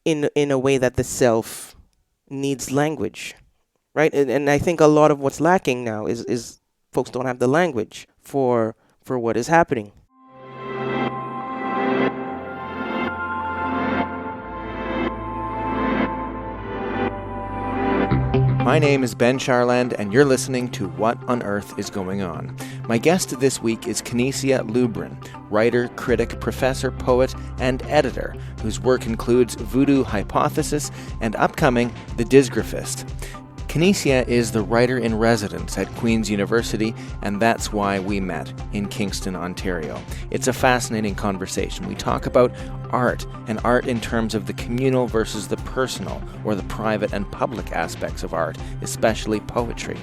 in a way that the self needs language, right? And I think a lot of what's lacking now is folks don't have the language for what is happening. My name is Ben Charland, and you're listening to What on Earth is Going On. My guest this week is Canisia Lubrin, writer, critic, professor, poet, and editor, whose work includes Voodoo Hypothesis and upcoming The Disgraphist. Canisia is the writer-in-residence at Queen's University, and that's why we met in Kingston, Ontario. It's a fascinating conversation. We talk about art, and art in terms of the communal versus the personal, or the private and public aspects of art, especially poetry.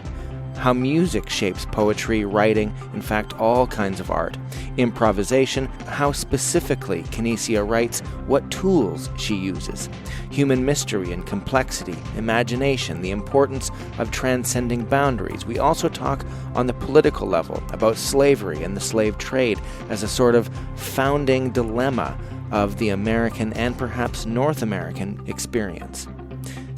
How music shapes poetry, writing, in fact, all kinds of art. Improvisation, how specifically Canisia writes, what tools she uses. Human mystery and complexity, imagination, the importance of transcending boundaries. We also talk on the political level about slavery and the slave trade as a sort of founding dilemma of the American and perhaps North American experience.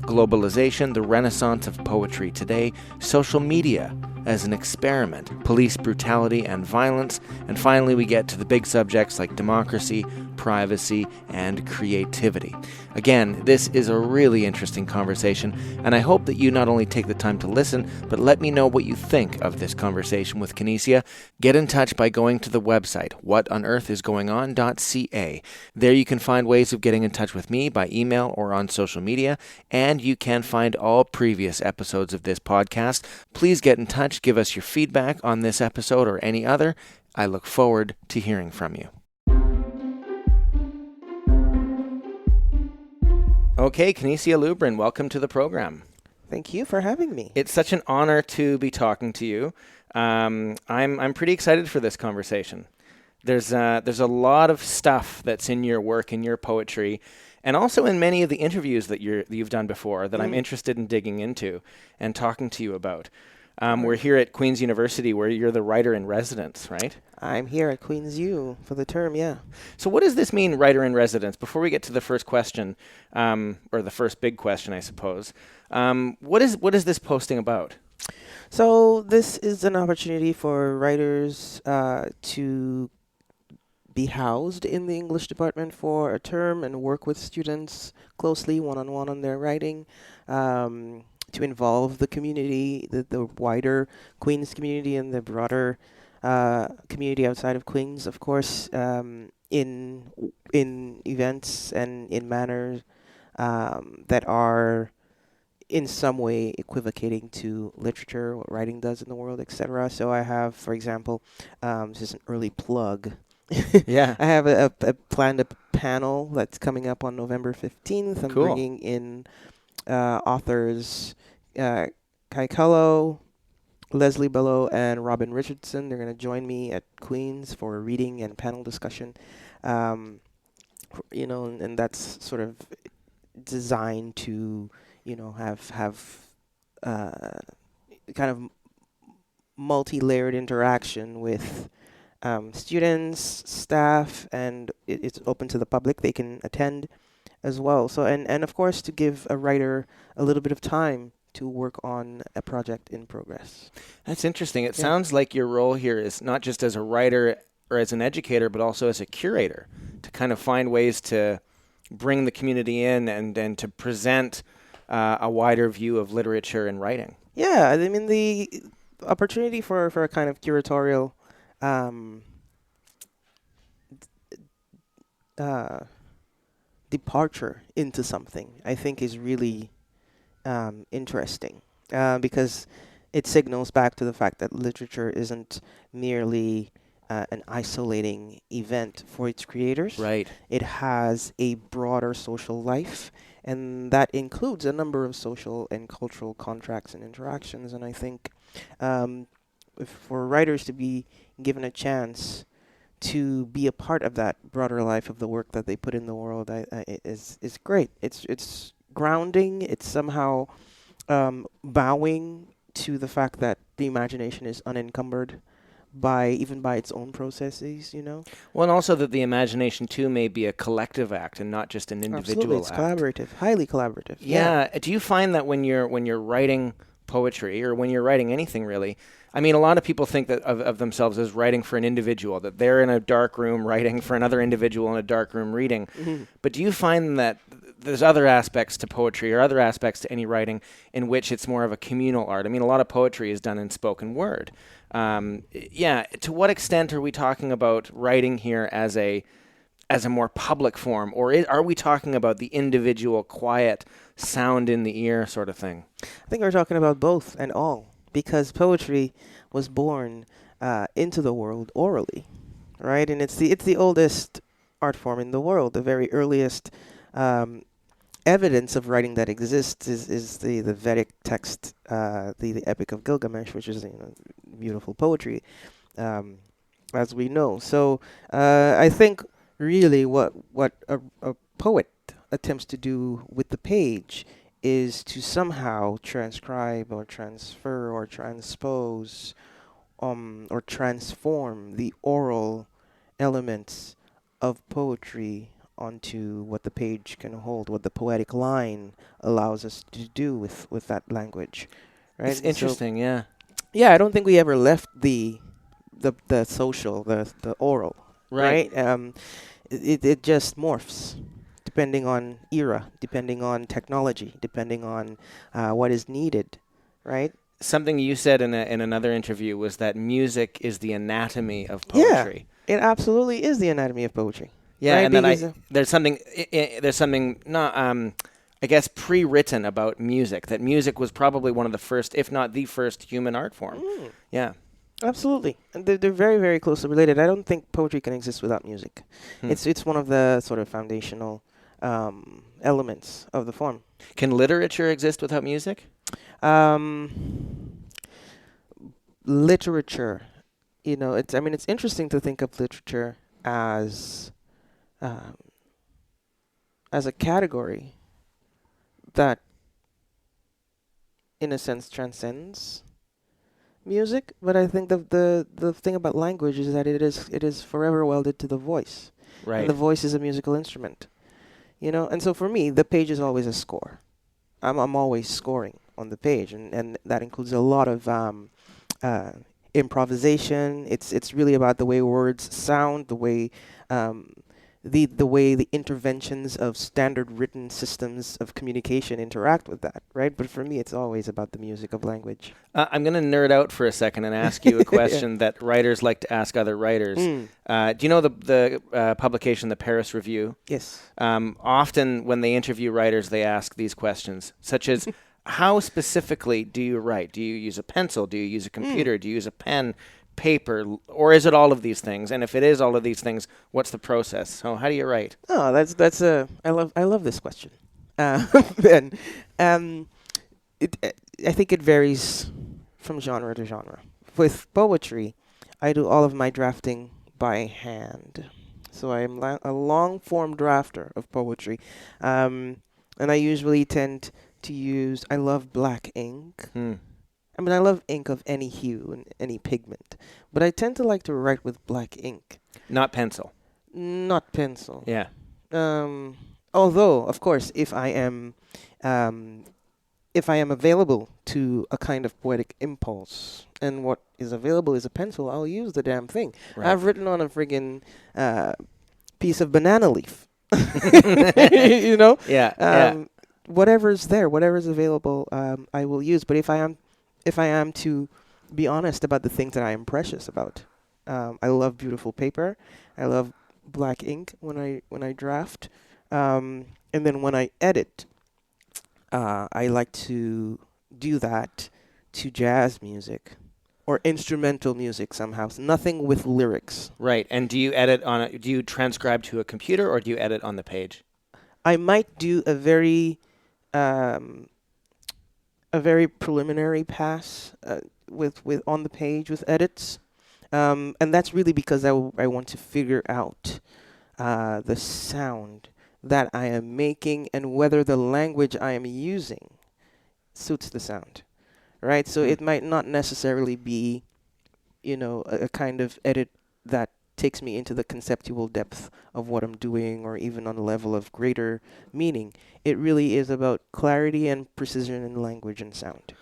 Globalization, the renaissance of poetry today, social media as an experiment, police brutality and violence, and finally we get to the big subjects like democracy, privacy, and creativity. Again, this is a really interesting conversation, and I hope that you not only take the time to listen, but let me know what you think of this conversation with Canisia. Get in touch by going to the website, whatonearthisgoingon.ca. There you can find ways of getting in touch with me by email or on social media, and you can find all previous episodes of this podcast. Please get in touch, give us your feedback on this episode or any other. I look forward to hearing from you. Okay, Canisia Lubrin, welcome to the program. Thank you for having me. It's such an honor to be talking to you. I'm pretty excited for this conversation. There's a lot of stuff that's in your work, in your poetry, and also in many of the interviews that you've done before that I'm interested in digging into and talking to you about. We're here at Queen's University, where you're the writer-in-residence, right? I'm here at Queen's U for the term, yeah. So what does this mean, writer-in-residence? Before we get to the first question, or the first big question, I suppose, what is this posting about? So this is an opportunity for writers to be housed in the English department for a term and work with students closely, one-on-one on their writing, to involve the community, the wider Queens community and the broader community outside of Queens, of course, in events and in manners that are in some way equivocating to literature, what writing does in the world, etc. So I have, for example, this is an early plug. Yeah. I have a planned a panel that's coming up on November 15th. I'm Cool. bringing in authors Kaie Kellough, Lesley Belleau, and Robin Richardson. They're going to join me at Queen's for a reading and panel discussion. And that's sort of designed to, have kind of multi-layered interaction with students, staff, and it's open to the public. They can attend as well. So, and of course, to give a writer a little bit of time to work on a project in progress. That's interesting. It sounds like your role here is not just as a writer or as an educator, but also as a curator, to kind of find ways to bring the community in and to present a wider view of literature and writing. Yeah, I mean, the opportunity for a kind of curatorial departure into something, I think, is really interesting because it signals back to the fact that literature isn't merely an isolating event for its creators. Right. It has a broader social life, and that includes a number of social and cultural contracts and interactions. And I think for writers to be given a chance to be a part of that broader life of the work that they put in the world is great. It's grounding. It's somehow bowing to the fact that the imagination is unencumbered even by its own processes, you know? Well, and also that the imagination too may be a collective act and not just an Absolutely, individual it's act. collaborative, highly collaborative. Yeah. Do you find that when you're writing poetry or when you're writing anything really, I mean, a lot of people think that of themselves as writing for an individual, that they're in a dark room writing for another individual in a dark room reading. Mhm. But do you find that there's other aspects to poetry or other aspects to any writing in which it's more of a communal art? I mean, a lot of poetry is done in spoken word. To what extent are we talking about writing here as a more public form, or are we talking about the individual, quiet, sound in the ear sort of thing? I think we're talking about both and all, because poetry was born into the world orally, right? And it's the oldest art form in the world. The very earliest evidence of writing that exists is the Vedic text, the Epic of Gilgamesh, which is beautiful poetry, as we know. So I think really what a poet attempts to do with the page is to somehow transcribe or transfer or transpose or transform the oral elements of poetry onto what the page can hold, what the poetic line allows us to do with that language. Right? It's interesting, yeah. Yeah, I don't think we ever left the social, the oral. Right. It just morphs depending on era, depending on technology, depending on what is needed, right? Something you said in another interview was that music is the anatomy of poetry. Yeah, it absolutely is the anatomy of poetry. Yeah, right? and then there's something not I guess pre-written about music. That music was probably one of the first, if not the first, human art form. Yeah. Absolutely, and they're very, very closely related. I don't think poetry can exist without music. It's one of the sort of foundational elements of the form. Can literature exist without music? Literature, it's interesting to think of literature as a category that, in a sense, transcends music, but I think the thing about language is that it is forever welded to the voice. Right. And the voice is a musical instrument. And so for me, the page is always a score. I'm always scoring on the page, and that includes a lot of improvisation. It's really about the way words sound, the way the way the interventions of standard written systems of communication interact with that, right? But for me, it's always about the music of language. I'm going to nerd out for a second and ask you a question that writers like to ask other writers. Do you know the publication, the Paris Review? Yes. Often when they interview writers, they ask these questions, such as, how specifically do you write? Do you use a pencil? Do you use a computer? Do you use a pen? Paper, or is it all of these things? And if it is all of these things, what's the process? So how do you write? Oh, I love this question. Ben, I think it varies from genre to genre. With poetry, I do all of my drafting by hand. So I am a long form drafter of poetry, and I usually tend to use. I love black ink. I mean, I love ink of any hue and any pigment, but I tend to like to write with black ink. Not pencil. Not pencil. Yeah. Although, of course, if I am available to a kind of poetic impulse, and what is available is a pencil, I'll use the damn thing. Right. I've written on a friggin' piece of banana leaf. Yeah. Whatever's there, whatever's available, I will use. But if I am to be honest about the things that I am precious about, I love beautiful paper. I love black ink when I draft, and then when I edit, I like to do that to jazz music or instrumental music somehow. Nothing with lyrics. Right. And do you edit do you transcribe to a computer or do you edit on the page? I might do a very preliminary pass with on the page with edits, and that's really because I want to figure out the sound that I am making and whether the language I am using suits the sound, right? So it might not necessarily be, a kind of edit that takes me into the conceptual depth of what I'm doing, or even on a level of greater meaning. It really is about clarity and precision in language and sound.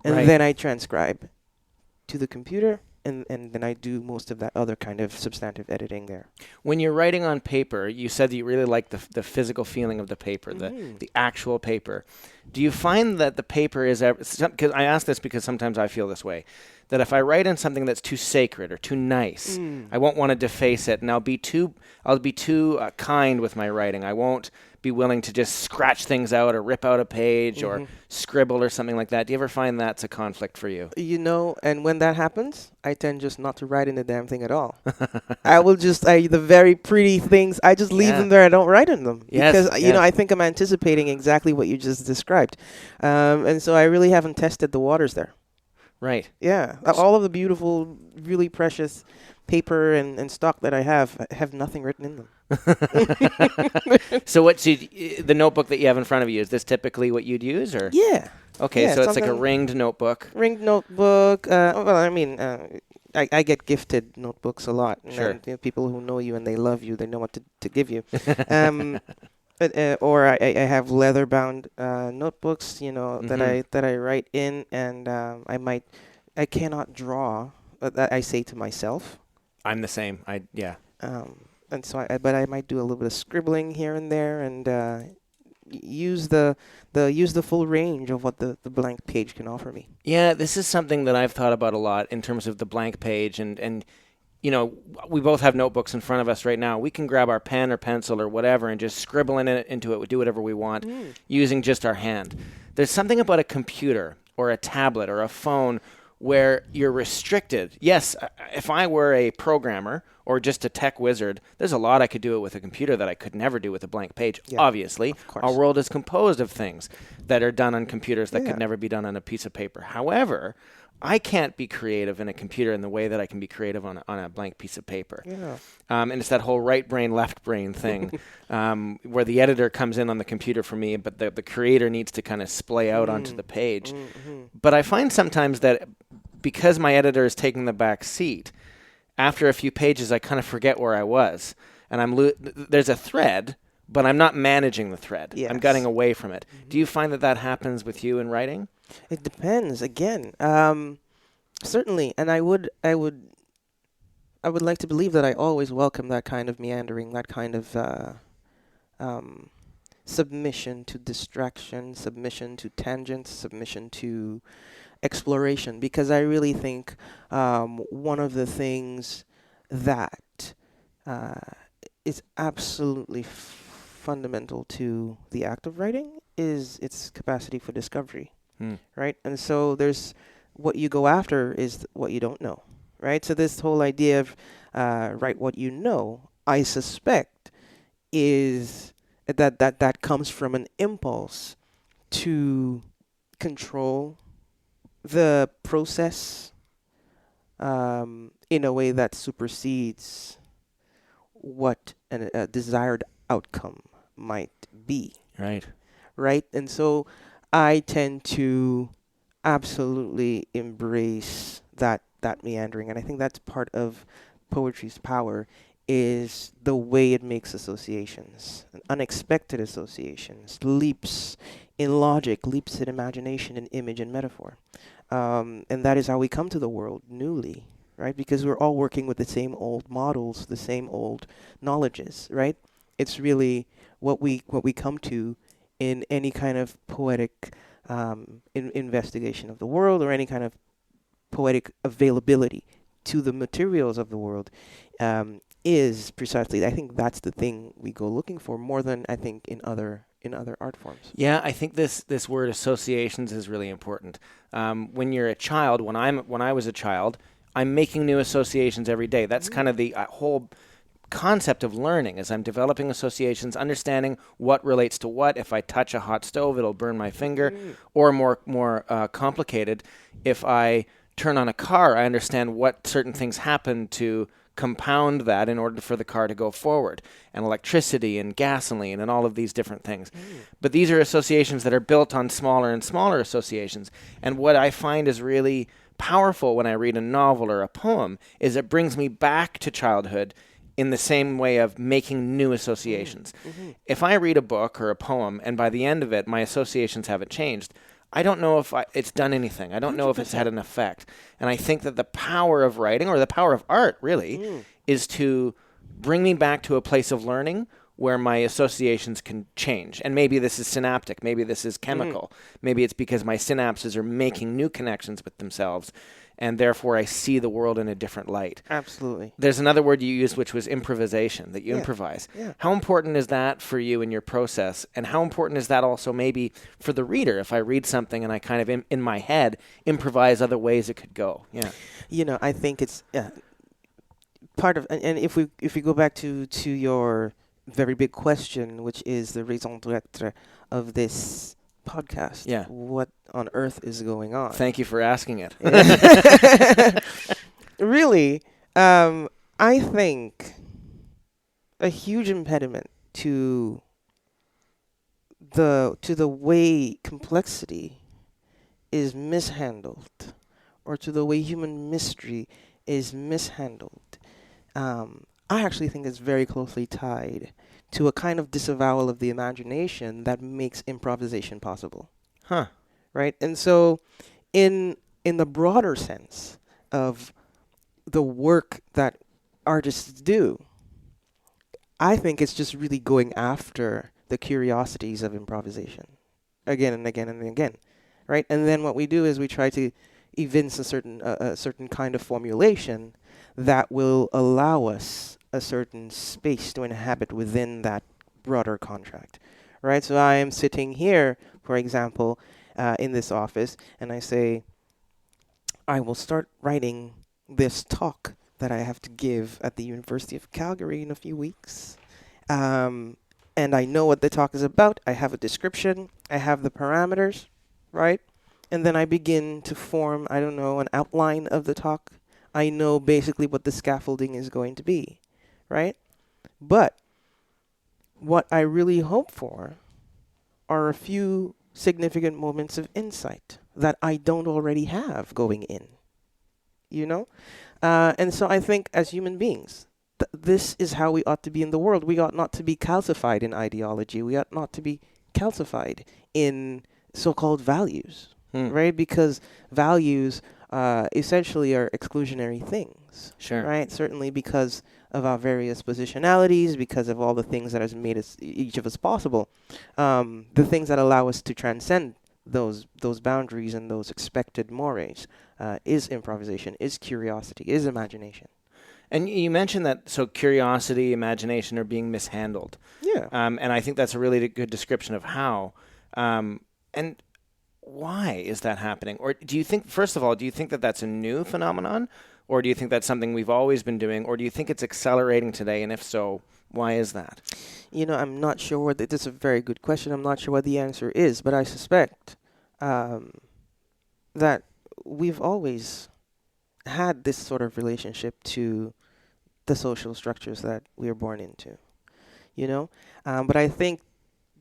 And Right. then I transcribe to the computer, and then I do most of that other kind of substantive editing there. When you're writing on paper, you said that you really like the physical feeling of the paper, the actual paper. Do you find that the paper is, because I ask this because sometimes I feel this way, that if I write in something that's too sacred or too nice, I won't want to deface it, and I'll be too kind with my writing. I won't be willing to just scratch things out or rip out a page or scribble or something like that. Do you ever find that's a conflict for you? And when that happens, I tend just not to write in the damn thing at all. I will just, the very pretty things, I just leave them there. I don't write in them. Yes, because, I think I'm anticipating exactly what you just described. And so I really haven't tested the waters there. Right. Yeah. All of the beautiful, really precious paper and stock that I have nothing written in them. So the notebook that you have in front of you, is this typically what you'd use, or? Yeah. Okay, Yeah, so it's like a ringed notebook. Ringed notebook. I get gifted notebooks a lot. Sure. And, people who know you and they love you, they know what to give you. Or I have leather-bound notebooks, that I write in, and I cannot draw. That I say to myself. I'm the same. And so but I might do a little bit of scribbling here and there, and use the full range of what the blank page can offer me. Yeah, this is something that I've thought about a lot in terms of the blank page, and we both have notebooks in front of us right now. We can grab our pen or pencil or whatever and just scribble into it, do whatever we want using just our hand. There's something about a computer or a tablet or a phone where you're restricted. Yes, if I were a programmer or just a tech wizard, there's a lot I could do with a computer that I could never do with a blank page. Yeah, obviously, our world is composed of things that are done on computers that could never be done on a piece of paper. However, I can't be creative in a computer in the way that I can be creative on a blank piece of paper. Yeah. And it's that whole right brain, left brain thing where the editor comes in on the computer for me, but the creator needs to kind of splay out onto the page. But I find sometimes that because my editor is taking the back seat, after a few pages, I kind of forget where I was. And there's a thread, but I'm not managing the thread. Yes. I'm getting away from it. Do you find that happens with you in writing? It depends. Again, certainly, and I would like to believe that I always welcome that kind of meandering, that kind of submission to distraction, submission to tangents, submission to exploration, because I really think one of the things that is absolutely fundamental to the act of writing is its capacity for discovery. Right? And so there's what you go after is what you don't know, right? So this whole idea of write what you know, I suspect, is that comes from an impulse to control the process in a way that supersedes what a desired outcome might be. Right. Right? And so I tend to absolutely embrace that meandering, and I think that's part of poetry's power, is the way it makes associations, unexpected associations, leaps in logic, leaps in imagination and image and metaphor. And that is how we come to the world newly, right? Because we're all working with the same old models, the same old knowledges, right? It's really what we come to in any kind of poetic investigation of the world, or any kind of poetic availability to the materials of the world, is precisely, I think that's the thing we go looking for more than I think in other art forms. Yeah, I think this word associations is really important. When you're a child, when I was a child, I'm making new associations every day. That's kind of the whole concept of learning, as I'm developing associations, understanding what relates to what. If I touch a hot stove, it'll burn my finger. Or more complicated, if I turn on a car, I understand what certain things happen to compound that in order for the car to go forward, and electricity and gasoline and all of these different things. But these are associations that are built on smaller and smaller associations. And what I find is really powerful when I read a novel or a poem is it brings me back to childhood in the same way of making new associations. If I read a book or a poem and by the end of it my associations haven't changed, I don't know if it's done anything. I don't know if it's had an effect. And I think that the power of writing, or the power of art really, is to bring me back to a place of learning where my associations can change. And maybe this is synaptic. Maybe this is chemical. Maybe it's because my synapses are making new connections with themselves, and therefore I see the world in a different light. Absolutely. There's another word you used, which was improvisation, that you improvise. Yeah. How important is that for you in your process? And how important is that also maybe for the reader if I read something and I kind of, in my head, improvise other ways it could go? Yeah. I think it's part of, and if we go back to your very big question, which is the raison d'être of this podcast. Yeah. What on earth is going on? Thank you for asking it. Really, I think a huge impediment to the way complexity is mishandled, or to the way human mystery is mishandled. I actually think it's very closely tied to a kind of disavowal of the imagination that makes improvisation possible. Huh. Right? And so in the broader sense of the work that artists do, I think it's just really going after the curiosities of improvisation again and again and again. Right? And then what we do is we try to evince a certain kind of formulation that will allow us a certain space to inhabit within that broader contract, right? So I am sitting here, for example, in this office, and I say, I will start writing this talk that I have to give at the University of Calgary in a few weeks. And I know what the talk is about. I have a description. I have the parameters, right? And then I begin to form, an outline of the talk. I know basically what the scaffolding is going to be, right? But what I really hope for are a few significant moments of insight that I don't already have going in, And so I think as human beings, this is how we ought to be in the world. We ought not to be calcified in ideology. We ought not to be calcified in so-called values, right? Because values essentially are exclusionary things. Sure. Right? Certainly because of our various positionalities, because of all the things that has made us, each of us possible. The things that allow us to transcend those boundaries and those expected mores is improvisation, is curiosity, is imagination. And you mentioned that, so curiosity, imagination are being mishandled. Yeah. And I think that's a really good description of how. And why is that happening? Or do you think, first of all, that that's a new phenomenon? Or do you think that's something we've always been doing? Or do you think it's accelerating today? And if so, why is that? I'm not sure what, this is a very good question. I'm not sure what the answer is, but I suspect that we've always had this sort of relationship to the social structures that we are born into, But I think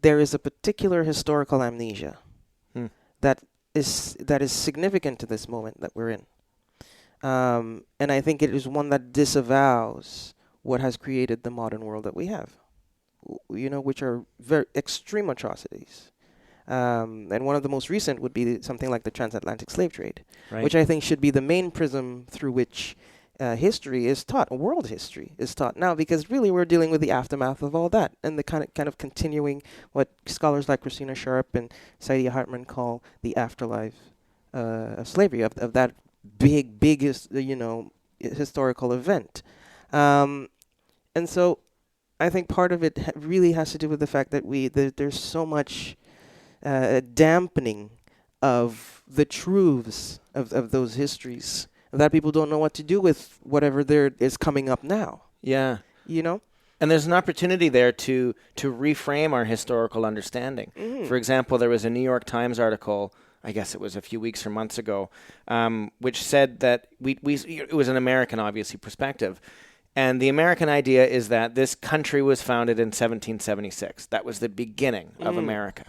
there is a particular historical amnesia that is significant to this moment that we're in. And I think it is one that disavows what has created the modern world that we have, which are very extreme atrocities. And one of the most recent would be something like the transatlantic slave trade, right, which I think should be the main prism through which history is taught, world history is taught now, because really we're dealing with the aftermath of all that and the kind of continuing what scholars like Christina Sharp and Saidiya Hartman call the afterlife of slavery, of that biggest, historical event. And so I think part of it really has to do with the fact that there's so much dampening of the truths of those histories that people don't know what to do with whatever there is coming up now. Yeah. And there's an opportunity there to reframe our historical understanding. For example, there was a New York Times article, I guess it was a few weeks or months ago, which said that it was an American, obviously, perspective. And the American idea is that this country was founded in 1776. That was the beginning of America.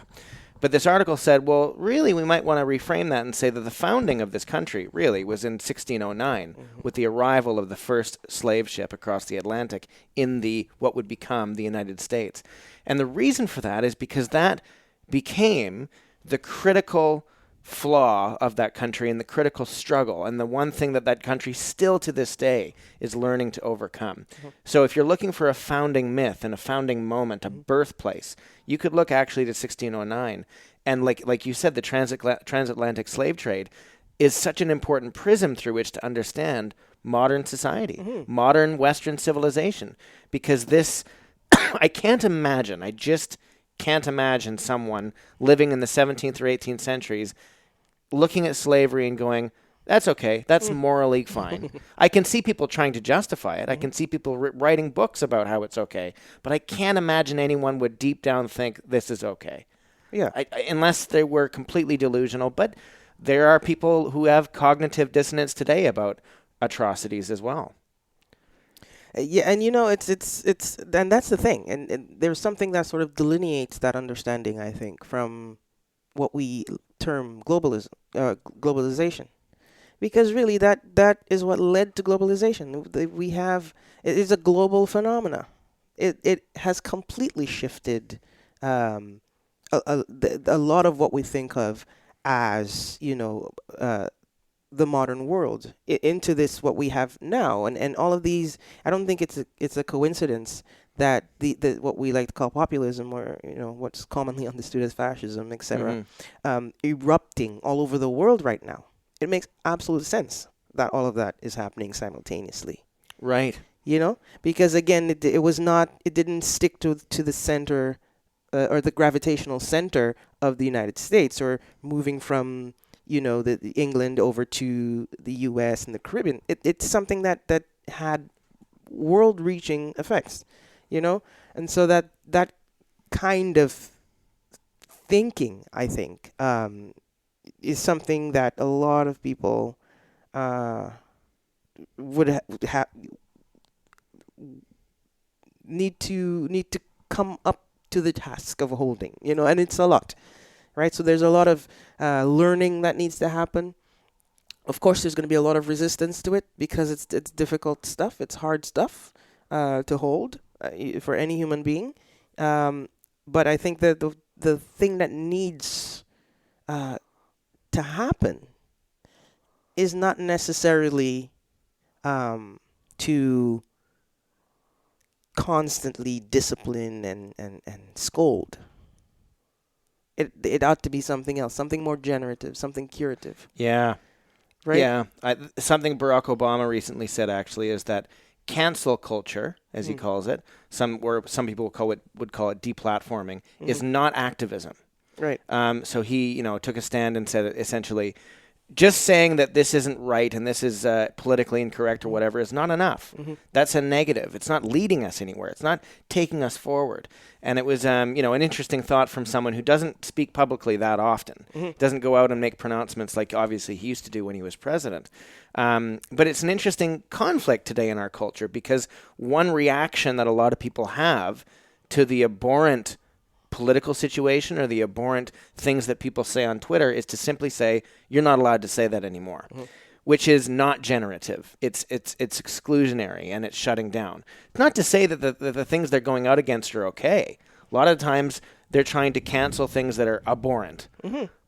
But this article said, well, really, we might want to reframe that and say that the founding of this country really was in 1609 with the arrival of the first slave ship across the Atlantic in what would become the United States. And the reason for that is because that became the critical flaw of that country and the critical struggle, and the one thing that country still to this day is learning to overcome. So if you're looking for a founding myth and a founding moment, a birthplace, you could look actually to 1609. And like you said, the transatlantic slave trade is such an important prism through which to understand modern society, modern Western civilization, because this, I just can't imagine someone living in the 17th or 18th centuries looking at slavery and going, that's okay, that's morally fine. I can see people trying to justify it. I can see people writing books about how it's okay. But I can't imagine anyone would deep down think this is okay. Yeah. Unless they were completely delusional. But there are people who have cognitive dissonance today about atrocities as well. Yeah, and and that's the thing, and there's something that sort of delineates that understanding, I think, from what we term globalization, because really that is what led to globalization. It is a global phenomena. It has completely shifted a lot of what we think of as the modern world into this what we have now, and all of these. I don't think it's a coincidence that the what we like to call populism, or what's commonly understood as fascism, etc., erupting all over the world right now. It makes absolute sense that all of that is happening simultaneously. Right. Because again, it didn't stick to the center or the gravitational center of the United States, or moving from the England over to the U.S. and the Caribbean. It's something that had world-reaching effects, and so that kind of thinking, I think, is something that a lot of people would need to come up to the task of holding, and it's a lot. Right, so there's a lot of learning that needs to happen. Of course, there's going to be a lot of resistance to it because it's difficult stuff. It's hard stuff to hold for any human being. But I think that the thing that needs to happen is not necessarily to constantly discipline and scold. It ought to be something else, something more generative, something curative. Yeah. Right? Yeah. Something Barack Obama recently said, actually, is that cancel culture, as he calls it, some people would call it deplatforming, is not activism. Right. So he, took a stand and said, essentially, just saying that this isn't right and this is politically incorrect or whatever is not enough. That's a negative. It's not leading us anywhere. It's not taking us forward. And it was, an interesting thought from someone who doesn't speak publicly that often, doesn't go out and make pronouncements like obviously he used to do when he was president. But it's an interesting conflict today in our culture, because one reaction that a lot of people have to the abhorrent political situation or the abhorrent things that people say on Twitter is to simply say, you're not allowed to say that anymore, which is not generative. It's exclusionary, and it's shutting down. It's not to say that the things they're going out against are okay. A lot of times they're trying to cancel things that are abhorrent.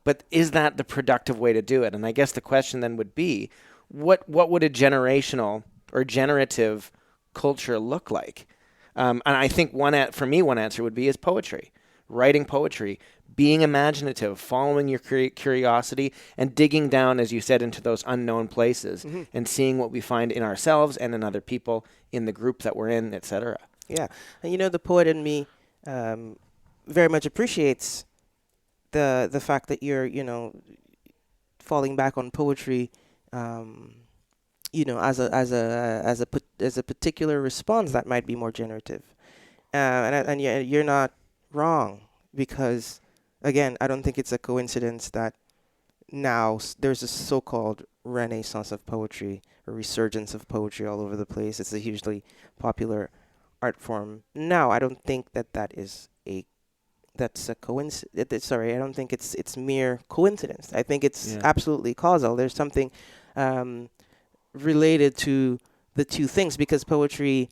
But is that the productive way to do it? And I guess the question then would be, what would a generational or generative culture look like? And I think one answer would be is poetry. Writing poetry, being imaginative, following your curiosity, and digging down, as you said, into those unknown places and seeing what we find in ourselves and in other people, in the group that we're in, etc. Yeah. And the poet in me very much appreciates the fact that you're, falling back on poetry, as a particular response that might be more generative. And you're not wrong, because again, I don't think it's a coincidence that now there's a so-called renaissance of poetry, or resurgence of poetry all over the place. It's a hugely popular art form now. I don't think that is a that's a coincidence. Sorry, I don't think it's mere coincidence. I think it's Yeah. absolutely causal. There's something um, related to the two things, because poetry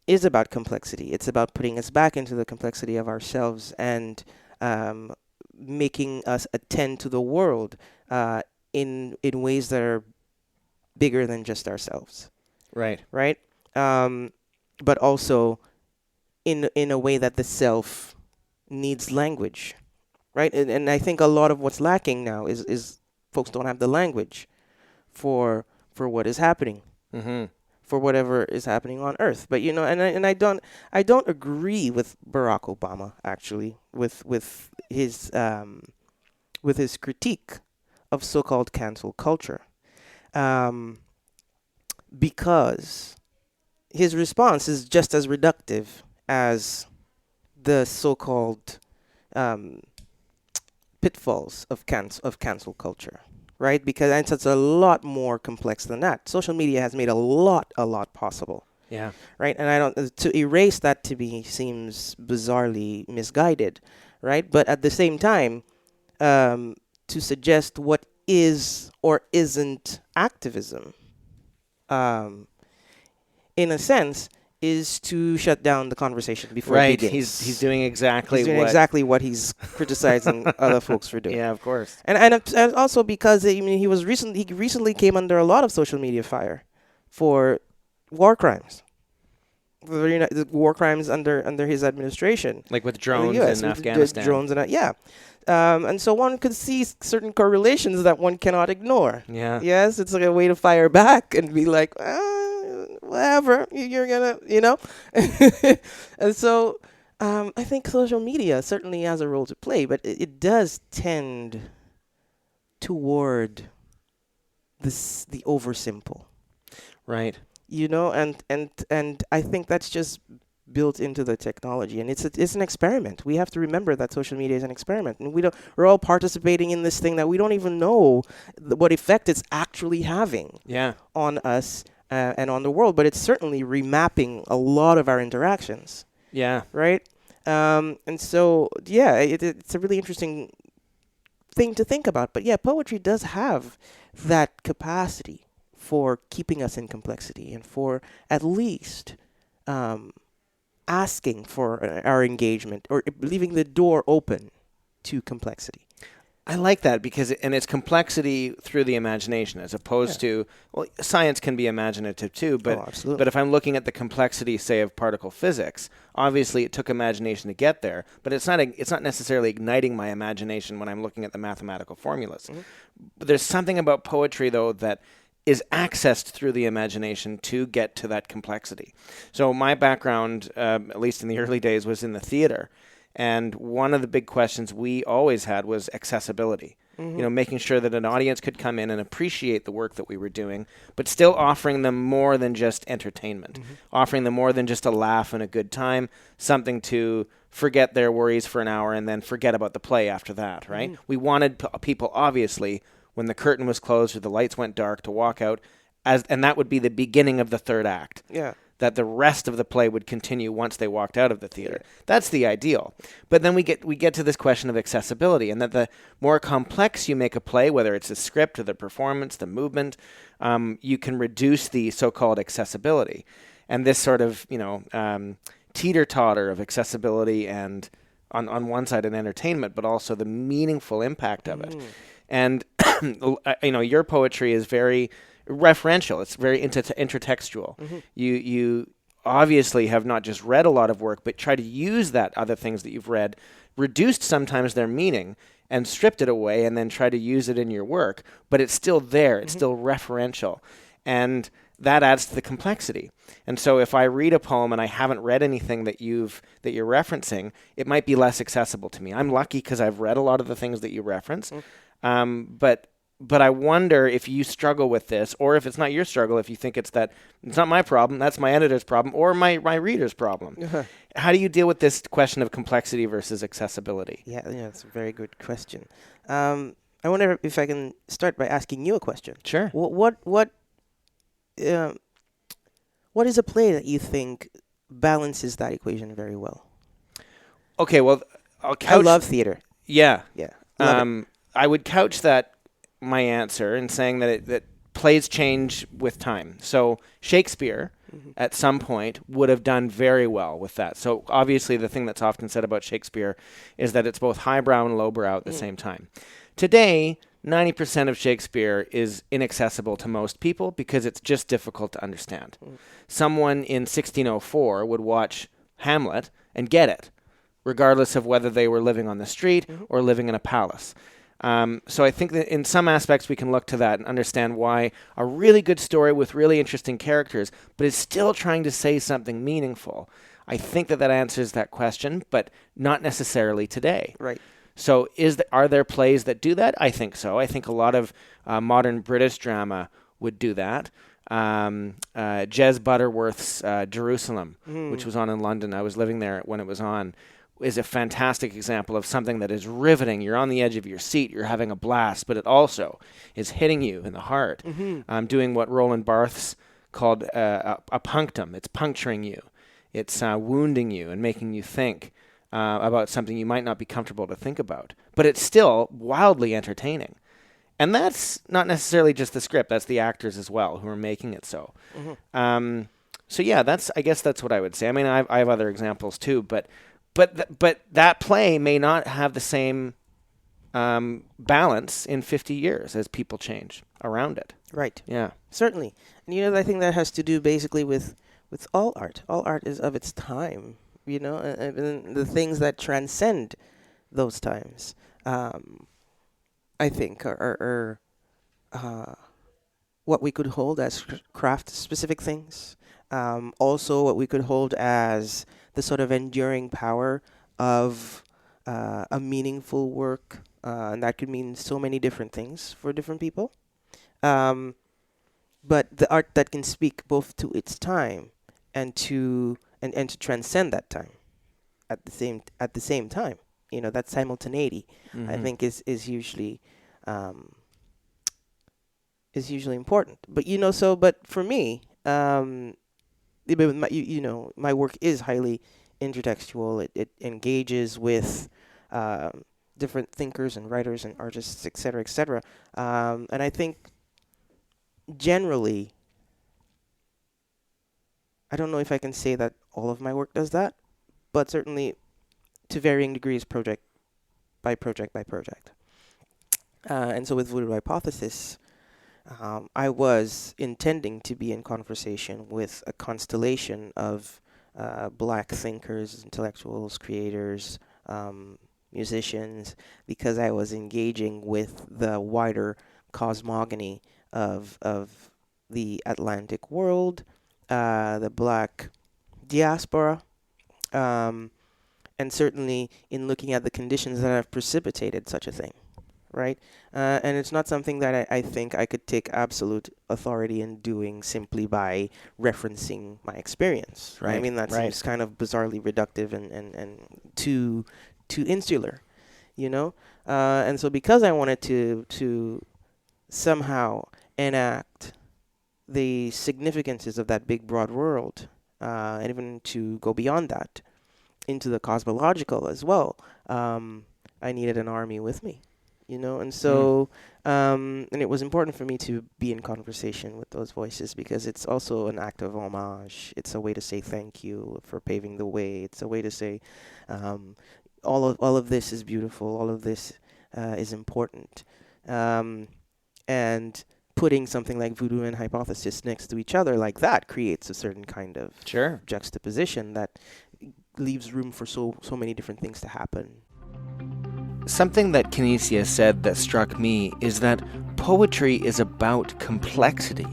is about complexity. It's about putting us back into the complexity of ourselves and um, making us attend to the world in ways that are bigger than just ourselves, Right. right? But also in a way that the self needs language, right? And I think a lot of what's lacking now is folks don't have the language for what is happening, Mm-hmm. for whatever is happening on Earth. But I don't agree with Barack Obama, actually, with his critique of so-called cancel culture, because his response is just as reductive as the so-called um, pitfalls of cancel culture, right? Because it's a lot more complex than that. Social media has made a lot possible, Yeah. right? And I don't to erase that to me seems bizarrely misguided, right? But at the same time, to suggest what is or isn't activism, um, in a sense, is to shut down the conversation before it Right. begins. He's doing exactly He's doing what. exactly what he's criticizing other folks for doing. Yeah, of course. And also because he recently came under a lot of social media fire for war crimes. The war crimes under his administration. Like with In drones the US, in with the Afghanistan. drones and yeah. And so one could see certain correlations that one cannot ignore. Yeah. Yes, it's like a way to fire back and be like, whatever, you're gonna, And so I think social media certainly has a role to play, but it does tend toward the oversimple, Right. and I think that's just built into the technology, and it's an experiment. We have to remember that social media is an experiment, and we're all participating in this thing that we don't even know what effect it's actually having Yeah. on us and on the world, but it's certainly remapping a lot of our interactions, Yeah. right? And so, yeah, it's a really interesting thing to think about. But yeah, poetry does have that capacity for keeping us in complexity and for at least asking for our engagement or leaving the door open to complexity. I like that because it's complexity through the imagination as opposed to, well, science can be imaginative too, but Absolutely. but if I'm looking at the complexity, say, of particle physics, obviously it took imagination to get there, but it's not necessarily igniting my imagination when I'm looking at the mathematical formulas. Mm-hmm. But there's something about poetry though that is accessed through the imagination to get to that complexity. So my background, at least in the early days, was in the theater. And one of the big questions we always had was accessibility. Mm-hmm. Making sure that an audience could come in and appreciate the work that we were doing, but still offering them more than just entertainment, offering them more than just a laugh and a good time, something to forget their worries for an hour and then forget about the play after that, right? We wanted people, obviously, when the curtain was closed or the lights went dark, to walk out, and that would be the beginning of the third act. Yeah. That the rest of the play would continue once they walked out of the theater. That's the ideal. But then we get to this question of accessibility, and that the more complex you make a play, whether it's the script or the performance, the movement, you can reduce the so-called accessibility. And this sort of, teeter-totter of accessibility and on one side an entertainment, but also the meaningful impact of it. And, your poetry is very referential. It's very intertextual. You obviously have not just read a lot of work, but try to use that other things that you've read, reduced sometimes their meaning, and stripped it away, and then try to use it in your work. But it's still there. It's still referential. And that adds to the complexity. And so if I read a poem and I haven't read anything that you're referencing, it might be less accessible to me. I'm lucky because I've read a lot of the things that you reference. But I wonder if you struggle with this, or if it's not your struggle, if you think it's not my problem, that's my editor's problem, or my reader's problem. How do you deal with this question of complexity versus accessibility? Yeah, it's a very good question. I wonder if I can start by asking you a question. Sure. What is a play that you think balances that equation very well? Okay, well, I'll I couch. love theater. Yeah. Yeah. Love it. I would couch that my answer in saying that plays change with time. So Shakespeare, at some point, would have done very well with that. So obviously, the thing that's often said about Shakespeare is that it's both highbrow and lowbrow at the same time. Today, 90% of Shakespeare is inaccessible to most people because it's just difficult to understand. Someone in 1604 would watch Hamlet and get it, regardless of whether they were living on the street or living in a palace. So I think that in some aspects we can look to that and understand why a really good story with really interesting characters, but is still trying to say something meaningful. I think that answers that question, but not necessarily today. Right. So are there plays that do that? I think so. I think a lot of modern British drama would do that. Jez Butterworth's Jerusalem, which was on in London, I was living there when it was on, is a fantastic example of something that is riveting. You're on the edge of your seat. You're having a blast, but it also is hitting you in the heart. Doing what Roland Barthes called a punctum. It's puncturing you. It's wounding you and making you think about something you might not be comfortable to think about. But it's still wildly entertaining. And that's not necessarily just the script. That's the actors as well who are making it so. So yeah, I guess that's what I would say. I mean, I have other examples too, but that play may not have the same balance in 50 years as people change around it. Right. Yeah. Certainly. And I think that has to do basically with all art. All art is of its time, and the things that transcend those times, I think, are what we could hold as craft-specific things. Also, what we could hold as the sort of enduring power of a meaningful work, and that could mean so many different things for different people. But the art that can speak both to its time and to transcend that time at the same time, that simultaneity, I think is usually important. But but for me, my work is highly intertextual. It engages with different thinkers and writers and artists, et cetera, and I think generally, I don't know if I can say that all of my work does that, but certainly to varying degrees, project by project by project. And so with Voodoo Hypothesis, I was intending to be in conversation with a constellation of black thinkers, intellectuals, creators, musicians, because I was engaging with the wider cosmogony of the Atlantic world, the black diaspora, and certainly in looking at the conditions that have precipitated such a thing, right? And it's not something that I think I could take absolute authority in doing simply by referencing my experience, right? I mean, that seems kind of bizarrely reductive and too insular, and so because I wanted to somehow enact the significances of that big broad world, and even to go beyond that into the cosmological as well, I needed an army with me, and so and it was important for me to be in conversation with those voices because it's also an act of homage. It's a way to say thank you for paving the way. It's a way to say all of this is beautiful. All of this is important. And putting something like Voodoo and Hypothesis next to each other like that creates a certain kind of juxtaposition that leaves room for so many different things to happen. Something that Canisia said that struck me is that poetry is about complexity.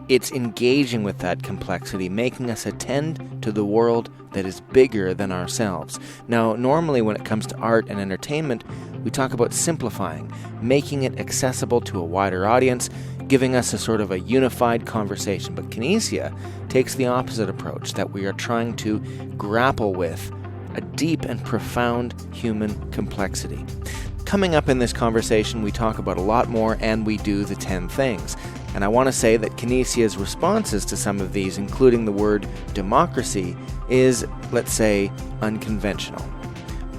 It's engaging with that complexity, making us attend to the world that is bigger than ourselves. Now, normally when it comes to art and entertainment, we talk about simplifying, making it accessible to a wider audience, giving us a sort of a unified conversation. But Canisia takes the opposite approach, that we are trying to grapple with a deep and profound human complexity. Coming up in this conversation, we talk about a lot more, and we do the 10 things. And I want to say that Canisia's responses to some of these, including the word democracy, is, let's say, unconventional.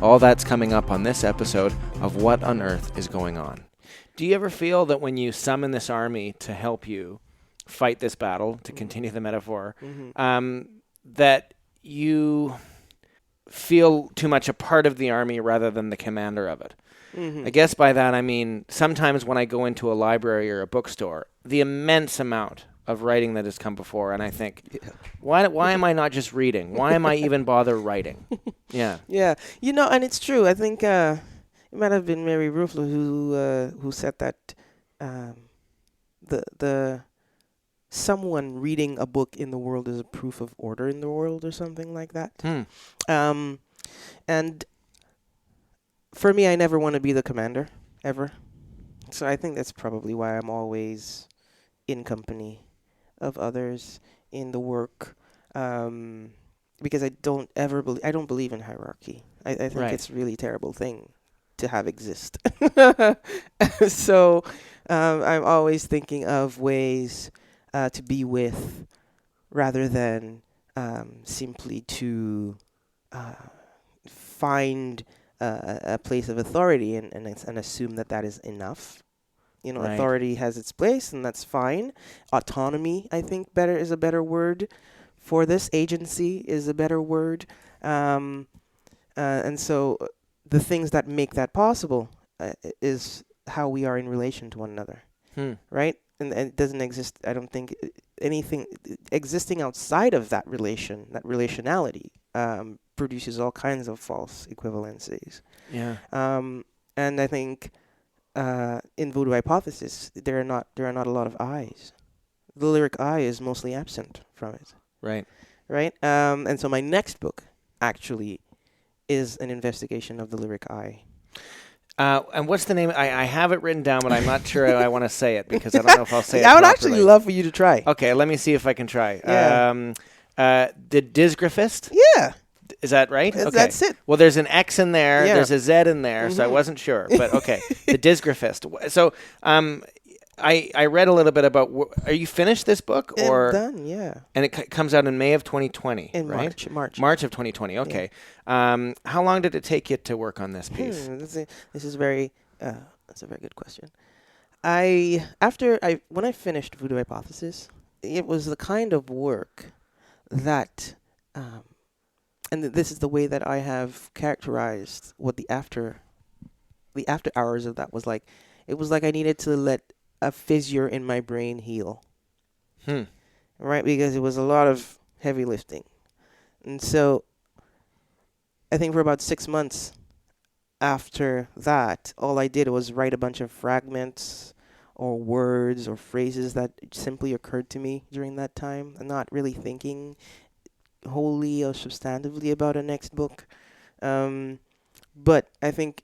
All that's coming up on this episode of What on Earth is Going On. Do you ever feel that when you summon this army to help you fight this battle, to continue the metaphor, that you feel too much a part of the army rather than the commander of it? I guess by that I mean sometimes when I go into a library or a bookstore, the immense amount of writing that has come before, and I think, why am I not just reading? Why am I even bother writing? Yeah. Yeah, and it's true. I think it might have been Mary Ruefle who said that the someone reading a book in the world is a proof of order in the world or something like that. And for me, I never want to be the commander, ever. So I think that's probably why I'm always in company of others in the work, because I don't believe in hierarchy. I think it's a really terrible thing to have exist. So I'm always thinking of ways to be with rather than simply to find a place of authority and assume that is enough. Authority has its place, and that's fine. Autonomy, I think, is a better word for this. Agency is a better word. And so the things that make that possible is how we are in relation to one another, right? And it doesn't exist, I don't think, anything existing outside of that relationality produces all kinds of false equivalencies. Yeah. And I think in Voodoo Hypothesis, there are not a lot of I's. The lyric I is mostly absent from it. Right. Right? And so my next book actually is an investigation of the lyric I. And what's the name? I have it written down, but I'm not sure I want to say it because I don't know if I'll say it I would properly. actually love for you to try. Okay, let me see if I can try. Yeah. The Disgriffist? Yeah. Is that right? Okay. That's it. Well, there's an X in there. Yeah. There's a Z in there, so I wasn't sure. But okay, the Disgriffist. So I read a little bit about. Are you finished this book or I'm done? Yeah. And it comes out in May of 2020. In right? March of 2020. Okay. Yeah. How long did it take you to work on this piece? This is very. That's a very good question. When I finished Voodoo Hypothesis, it was the kind of work that. And this is the way that I have characterized what the after hours of that was like. It was like I needed to let a fissure in my brain heal. Right? Because it was a lot of heavy lifting. And so I think for about 6 months after that, all I did was write a bunch of fragments or words or phrases that simply occurred to me during that time, and not really thinking wholly or substantively about a next book. But I think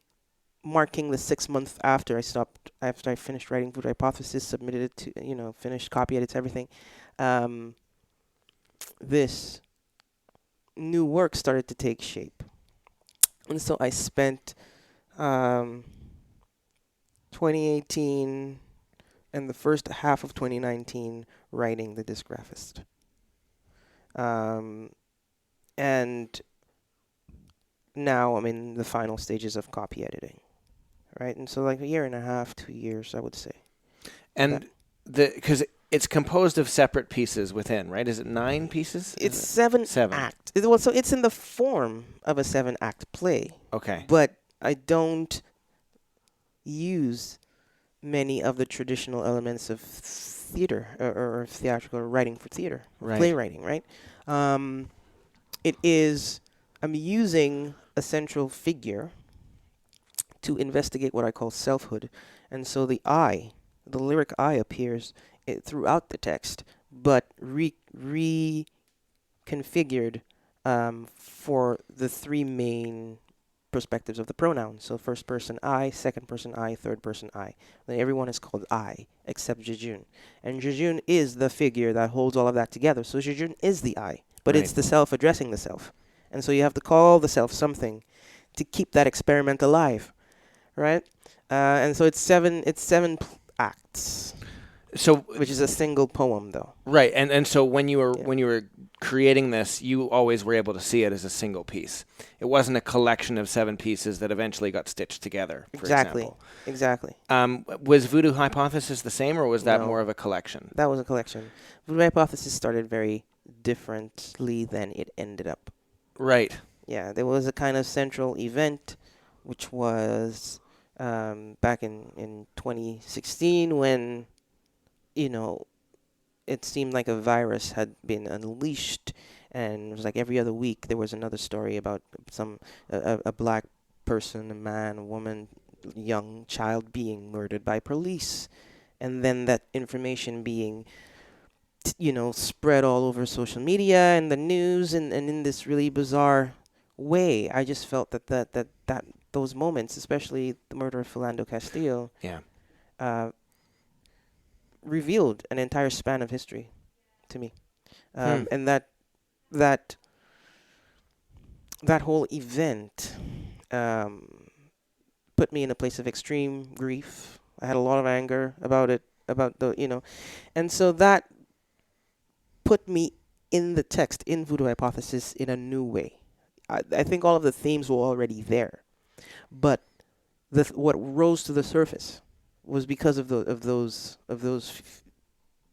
marking the 6 months after I finished writing Voodoo Hypothesis, submitted it to, finished copy edits, everything, this new work started to take shape. And so I spent 2018 and the first half of 2019 writing The Disgraphist. And now I'm in the final stages of copy editing, right? And so like a year and a half, 2 years, I would say. And because it's composed of separate pieces within, right? Is it 9 pieces? It's seven acts. Well, so it's in the form of a 7-act play. Okay. But I don't use many of the traditional elements of theater or theatrical writing for theater, right. Playwriting, right? I'm using a central figure to investigate what I call selfhood. And so the lyric I appears throughout the text, but reconfigured for the 3 main perspectives of the pronouns. So first person I, second person I, third person I. Then everyone is called I, except Jejune. And Jejune is the figure that holds all of that together. So Jejune is the I, but right. It's the self addressing the self. And so you have to call the self something to keep that experiment alive, right? And so it's seven acts. So which is a single poem, though. right, and so when you were Yeah. when you were creating this, you always were able to see it as a single piece. It wasn't a collection of 7 pieces that eventually got stitched together. For example. Exactly. Was Voodoo Hypothesis the same, or was that No. more of a collection? That was a collection. Voodoo Hypothesis started very differently than it ended up. Right. Yeah, there was a kind of central event, which was back in 2016 when, it seemed like a virus had been unleashed, and it was like every other week there was another story about a black person, a man, a woman, young child being murdered by police, and then that information being spread all over social media and the news, and in this really bizarre way. I just felt that those moments, especially the murder of Philando Castile, Yeah. revealed an entire span of history to me, and that whole event put me in a place of extreme grief. I had a lot of anger about it, and so that put me in the text, in Voodoo Hypothesis, in a new way. I think all of the themes were already there, but what rose to the surface was because of those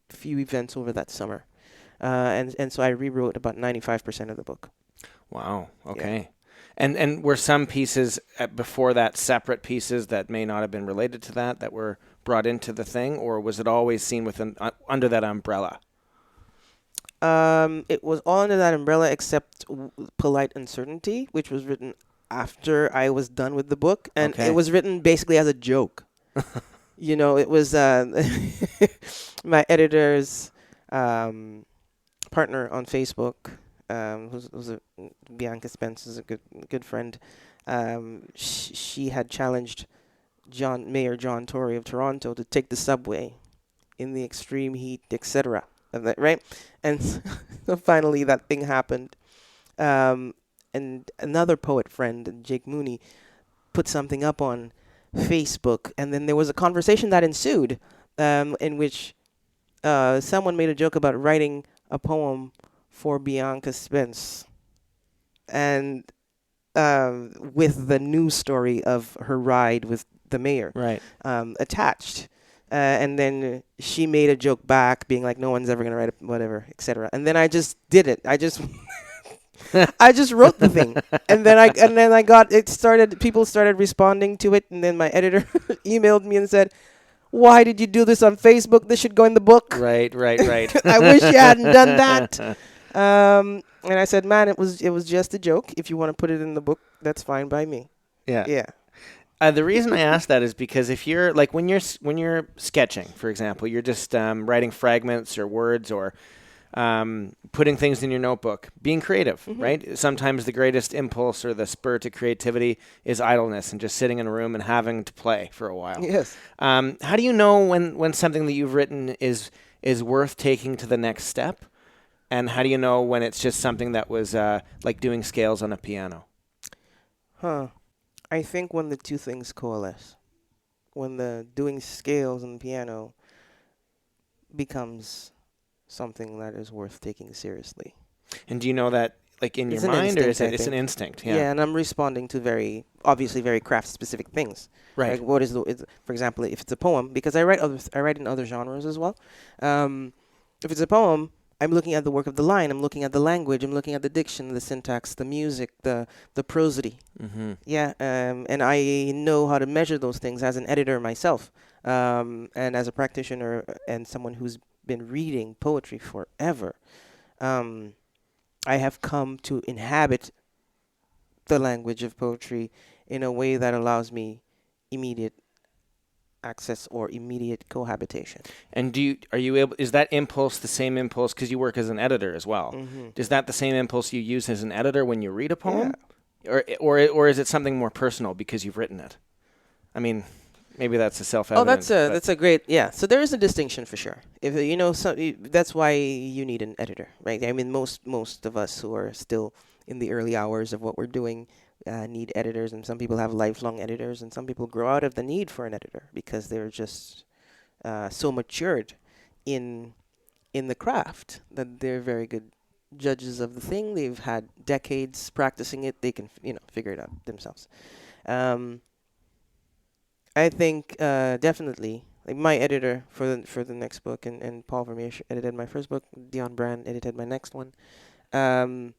few events over that summer, and so I rewrote about 95% of the book. Wow. Okay. And were some pieces before that separate pieces that may not have been related to that were brought into the thing, or was it always seen within under that umbrella? It was all under that umbrella except Polite Uncertainty, which was written after I was done with the book, and Okay. it was written basically as a joke. It was my editor's partner on Facebook, who's Bianca Spence, is a good friend. She had challenged Mayor John Tory of Toronto to take the subway in the extreme heat, etc. Right? And so finally that thing happened. And another poet friend, Jake Mooney, put something up on Facebook, and then there was a conversation that ensued, in which someone made a joke about writing a poem for Bianca Spence, and with the news story of her ride with the mayor Right. attached. And then she made a joke back, being like, "No one's ever gonna write it, whatever, etc." And then I just did it. I just wrote the thing, and then I got it started. People started responding to it, and then my editor emailed me and said, "Why did you do this on Facebook? This should go in the book." Right. I wish you hadn't done that. And I said, "Man, it was just a joke. If you want to put it in the book, that's fine by me." Yeah. Yeah. The reason I ask that is because if you're like when you're sketching, for example, you're just writing fragments or words or putting things in your notebook, being creative, right? Sometimes the greatest impulse or the spur to creativity is idleness and just sitting in a room and having to play for a while. Yes. How do you know when something that you've written is worth taking to the next step? And how do you know when it's just something that was like doing scales on a piano? I think when the two things coalesce, when the doing scales on the piano becomes something that is worth taking seriously. And do you know that like in It's your an mind, or instinct, it's I an think. instinct? Yeah, and I'm responding to very craft specific things. Right. Like what is for example, if it's a poem, because I write in other genres as well. If it's a poem, I'm looking at the work of the line. I'm looking at the language. I'm looking at the diction, the syntax, the music, the prosody. Mm-hmm. Yeah, and I know how to measure those things as an editor myself, and as a practitioner and someone who's been reading poetry forever. I have come to inhabit the language of poetry in a way that allows me immediate access or immediate cohabitation. And are you able? Is that impulse the same impulse? Because you work as an editor as well. Mm-hmm. Is that the same impulse you use as an editor when you read a poem, or is it something more personal because you've written it? I mean, maybe that's a self-evident. That's a great So there is a distinction for sure. If that's why you need an editor, right? I mean, most of us who are still in the early hours of what we're doing need editors, and some people have lifelong editors, and some people grow out of the need for an editor because they're just so matured in the craft, that they're very good judges of the thing. They've had decades practicing it. They can figure it out themselves. Um, I think definitely, like, my editor for the next book, and Paul Vermeer edited my first book. Dionne Brand edited my next one. Um,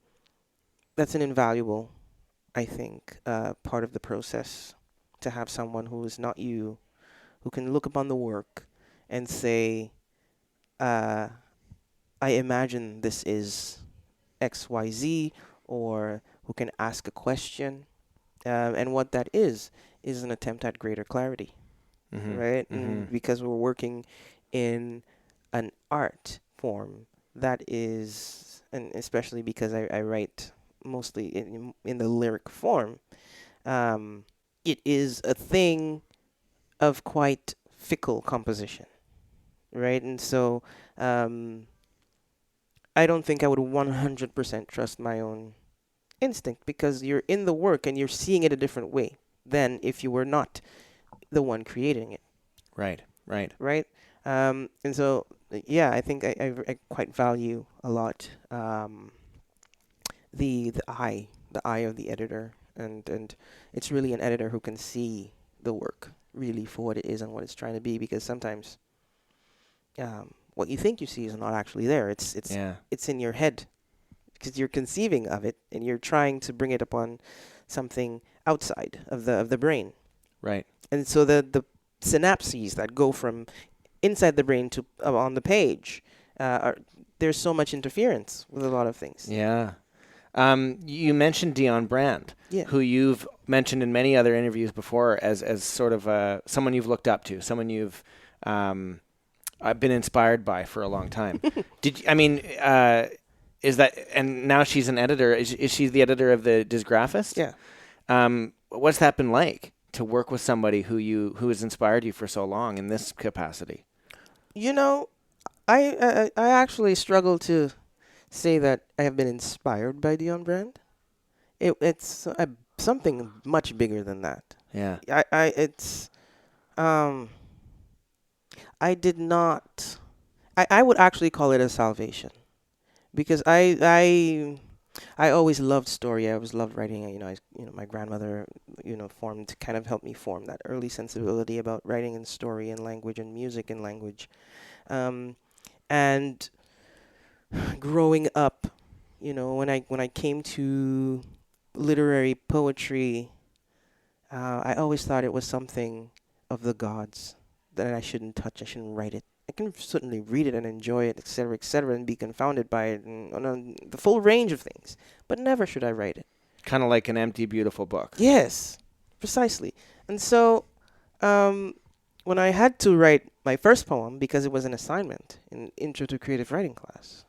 that's an invaluable, I think, part of the process, to have someone who is not you, who can look upon the work and say, I imagine this is XYZ, or who can ask a question. And what that is an attempt at greater clarity, right? And because we're working in an art form that is, and especially because I write mostly in the lyric form, it is a thing of quite fickle composition, right? And so I don't think I would 100% trust my own instinct, because you're in the work and you're seeing it a different way than if you were not the one creating it. Right. And so, yeah, I think I quite value a lot the eye of the editor, and it's really an editor who can see the work really for what it is and what it's trying to be, because sometimes what you think you see is not actually there. It's in your head, because you're conceiving of it and you're trying to bring it upon something outside of the brain. Right. And so the synapses that go from inside the brain to on the page, there's so much interference with a lot of things. Yeah. You mentioned Dionne Brand, Yeah. who you've mentioned in many other interviews before as sort of someone you've looked up to, someone you've been inspired by for a long time. Is that, and now she's an editor? Is she the editor of the Disgraphist? Yeah. What's that been like, to work with somebody who has inspired you for so long in this capacity? I actually struggle to say that I have been inspired by Dionne Brand. It's something much bigger than that. Yeah. I did not. I would actually call it a salvation, because I always loved story. I always loved writing. My grandmother, formed, kind of helped me form that early sensibility about writing and story and language and music and language. And growing up, when I came to literary poetry, I always thought it was something of the gods that I shouldn't touch. I shouldn't write it. I can certainly read it and enjoy it, etc., and be confounded by it, and on the full range of things, but never should I write it. Kind of like an empty, beautiful book. Yes, precisely. And so, when I had to write my first poem, because it was an assignment in Intro to Creative Writing class,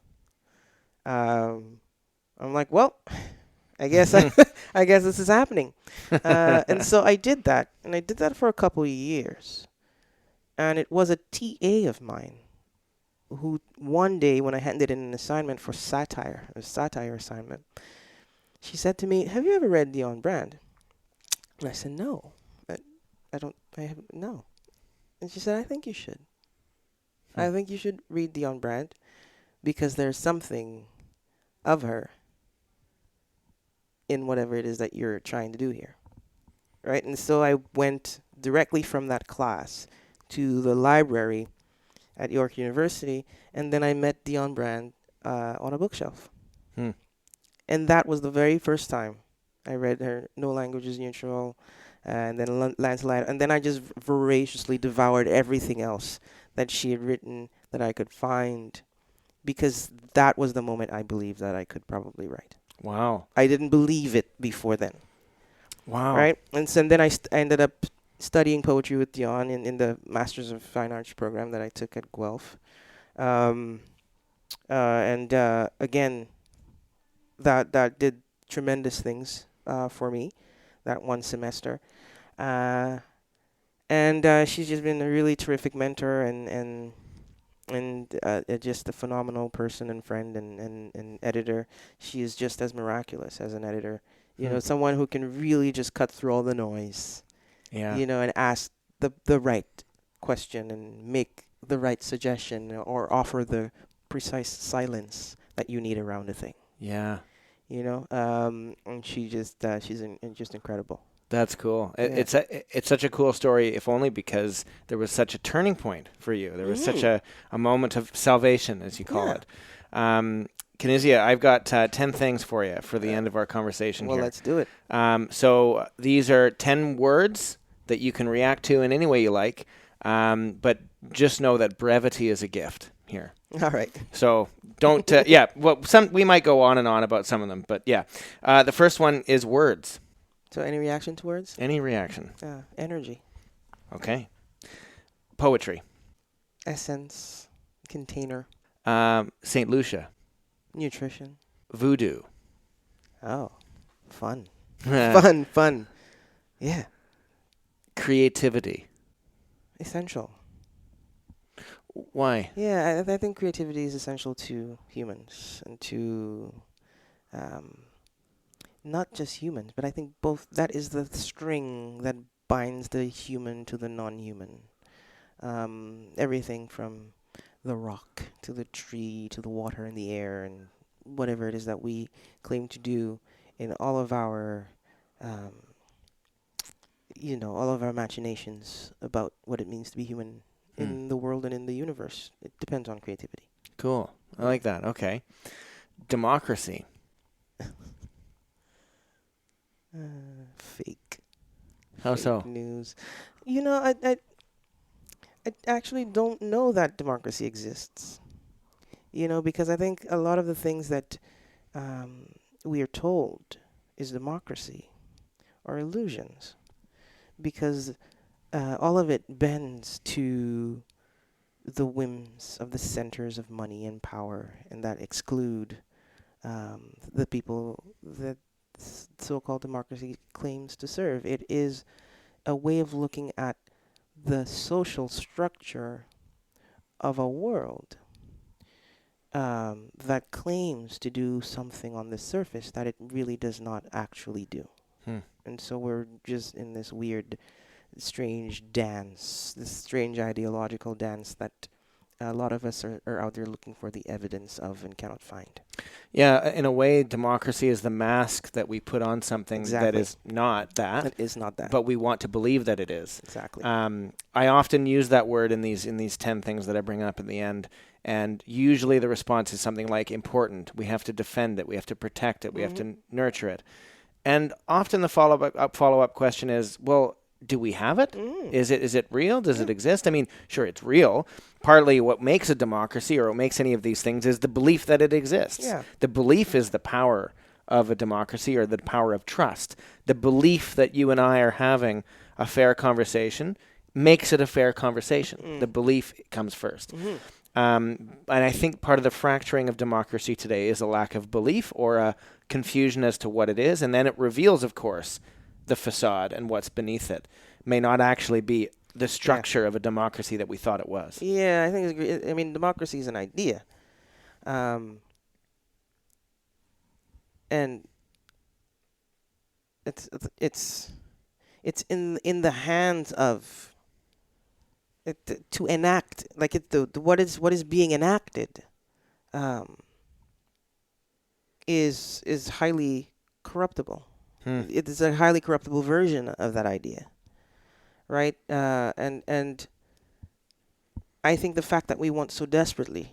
I'm like, well, I guess I guess this is happening. And so I did that, and I did that for a couple of years. And it was a TA of mine who one day, when I handed in an assignment for satire, a satire assignment, she said to me, "Have you ever read Dionne Brand?" And I said, "No, no." And she said, "I think you should. I think you should read Dionne Brand, because there's something of her in whatever it is that you're trying to do here." Right? And so I went directly from that class to the library at York University, and then I met Dionne Brand on a bookshelf. And that was the very first time I read her No Language is Neutral, and then Landslide, and then I just voraciously devoured everything else that she had written that I could find, because that was the moment I believed that I could probably write. Wow. I didn't believe it before then. Wow. Right? And so then I ended up studying poetry with Dionne in the Masters of Fine Arts program that I took at Guelph. Again, that did tremendous things for me that one semester. She's just been a really terrific mentor and just a phenomenal person and friend and editor. She is just as miraculous as an editor. Someone who can really just cut through all the noise. Yeah. And ask the right question and make the right suggestion or offer the precise silence that you need around a thing. Yeah. And just incredible. That's cool. Yeah. It's such a cool story, if only because there was such a turning point for you. There was such a moment of salvation, as you call it. Canisia, I've got 10 things for you for the end of our conversation here. Well, let's do it. So these are 10 words that you can react to in any way you like, but just know that brevity is a gift here. All right. So don't, we might go on and on about some of them, but yeah. The first one is words. So any reaction to words? Any reaction. Energy. Okay. Poetry. Essence. Container. St. Lucia. Nutrition. Voodoo. Oh, fun. Fun. Yeah. Creativity. Essential. Why? Yeah, I think creativity is essential to humans and to not just humans, but I think both. That is the string that binds the human to the non-human. Everything from the rock to the tree to the water and the air and whatever it is that we claim to do in all of our, all of our imaginations about what it means to be human in the world and in the universe. It depends on creativity. Cool. I like that. Okay. Democracy. Fake. How Fake so? news. I actually don't know that democracy exists. Because I think a lot of the things that we are told is democracy are illusions. Because all of it bends to the whims of the centers of money and power, and that exclude the people that so-called democracy claims to serve. It is a way of looking at the social structure of a world that claims to do something on the surface that it really does not actually do. And so we're just in this weird, strange dance, this strange ideological dance that a lot of us are out there looking for the evidence of and cannot find. Yeah, in a way, democracy is the mask that we put on something that is not that. It is not that. But we want to believe that it is. Exactly. I often use that word in these 10 things that I bring up at the end, and usually the response is something like important. We have to defend it. We have to protect it. We have to nurture it. And often the follow-up question is, well, do we have it? Is it real? Does it exist? I mean, sure, it's real. Partly what makes a democracy or what makes any of these things is the belief that it exists. Yeah. The belief is the power of a democracy, or the power of trust. The belief that you and I are having a fair conversation makes it a fair conversation. The belief comes first. And I think part of the fracturing of democracy today is a lack of belief or a confusion as to what it is. And then it reveals, of course, the facade and what's beneath it may not actually be the structure of a democracy that we thought it was. Yeah, I think democracy is an idea. And it's in the hands of it to enact, like what is being enacted is highly corruptible. It is a highly corruptible version of that idea, right? And I think the fact that we want so desperately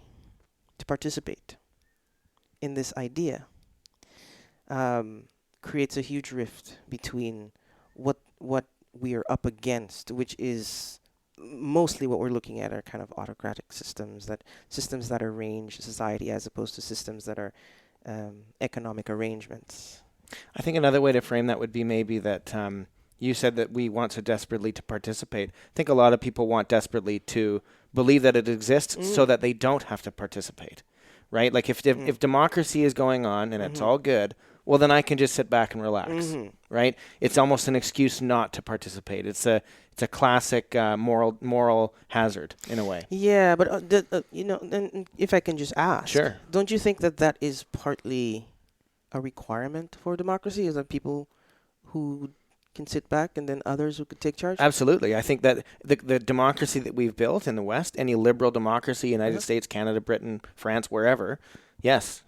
to participate in this idea creates a huge rift between what we are up against, which is mostly what we're looking at are kind of autocratic systems that arrange society as opposed to systems that are economic arrangements. I think another way to frame that would be maybe that you said that we want so desperately to participate. I think a lot of people want desperately to believe that it exists so that they don't have to participate, right? Like if democracy is going on and it's all good, well, then I can just sit back and relax, right? It's almost an excuse not to participate. It's a classic moral hazard in a way. Yeah, but then if I can just ask, sure, don't you think that is partly a requirement for democracy? Is that people who can sit back and then others who could take charge? Absolutely. I think that the democracy that we've built in the West, any liberal democracy, United States, Canada, Britain, France, wherever, yes,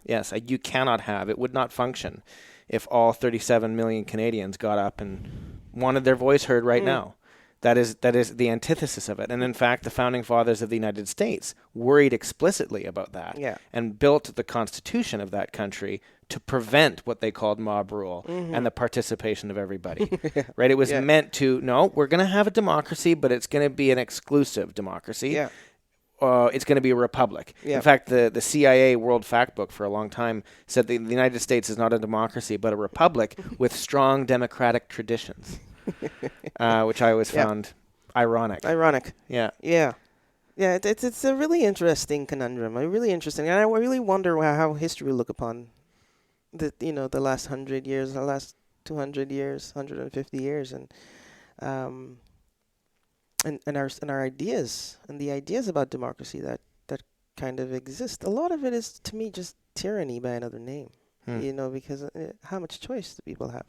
you cannot have, it would not function if all 37 million Canadians got up and wanted their voice heard right now. That is the antithesis of it. And in fact, the founding fathers of the United States worried explicitly about that and built the constitution of that country to prevent what they called mob rule and the participation of everybody. Right? It was meant to, no, we're going to have a democracy, but it's going to be an exclusive democracy. Yeah. It's going to be a republic. In fact, the CIA World Factbook for a long time said the United States is not a democracy, but a republic with strong democratic traditions. Which I always found ironic. Yeah. It's a really interesting conundrum. Really interesting, and I really wonder how history will look upon the last 100 years, the last 200 years, 150 years, and our ideas and the ideas about democracy that kind of exist. A lot of it is, to me, just tyranny by another name. Because how much choice do people have?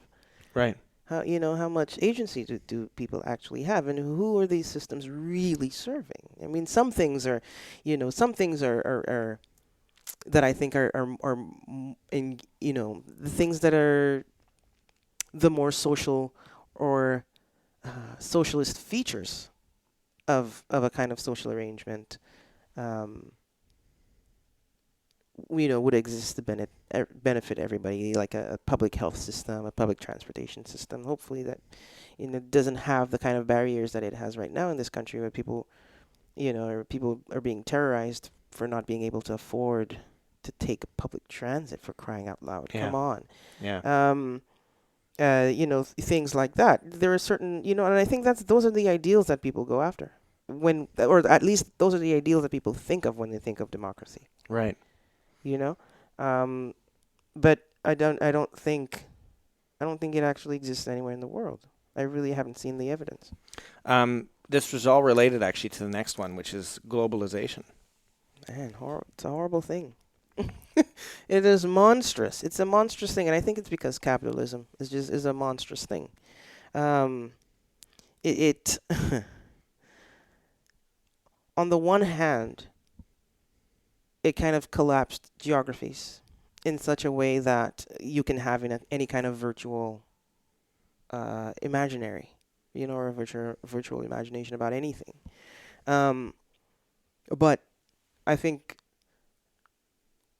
Right. How much agency do people actually have, and who are these systems really serving? I mean, some things are that I think are in the things that are the more social or socialist features of a kind of social arrangement. Would exist to benefit everybody, like a public health system, a public transportation system. Hopefully that, doesn't have the kind of barriers that it has right now in this country, where people are being terrorized for not being able to afford to take public transit, for crying out loud. Yeah. Come on. Yeah. Things like that. There are certain, and I think those are the ideals that people go after or at least those are the ideals that people think of when they think of democracy. Right. But I don't think it actually exists anywhere in the world. I really haven't seen the evidence. This was all related actually to the next one, which is globalization. Man, it's a horrible thing. It is monstrous. It's a monstrous thing, and I think it's because capitalism is a monstrous thing. It on the one hand, it kind of collapsed geographies in such a way that you can have any kind of virtual imaginary, or a virtual imagination about anything. But I think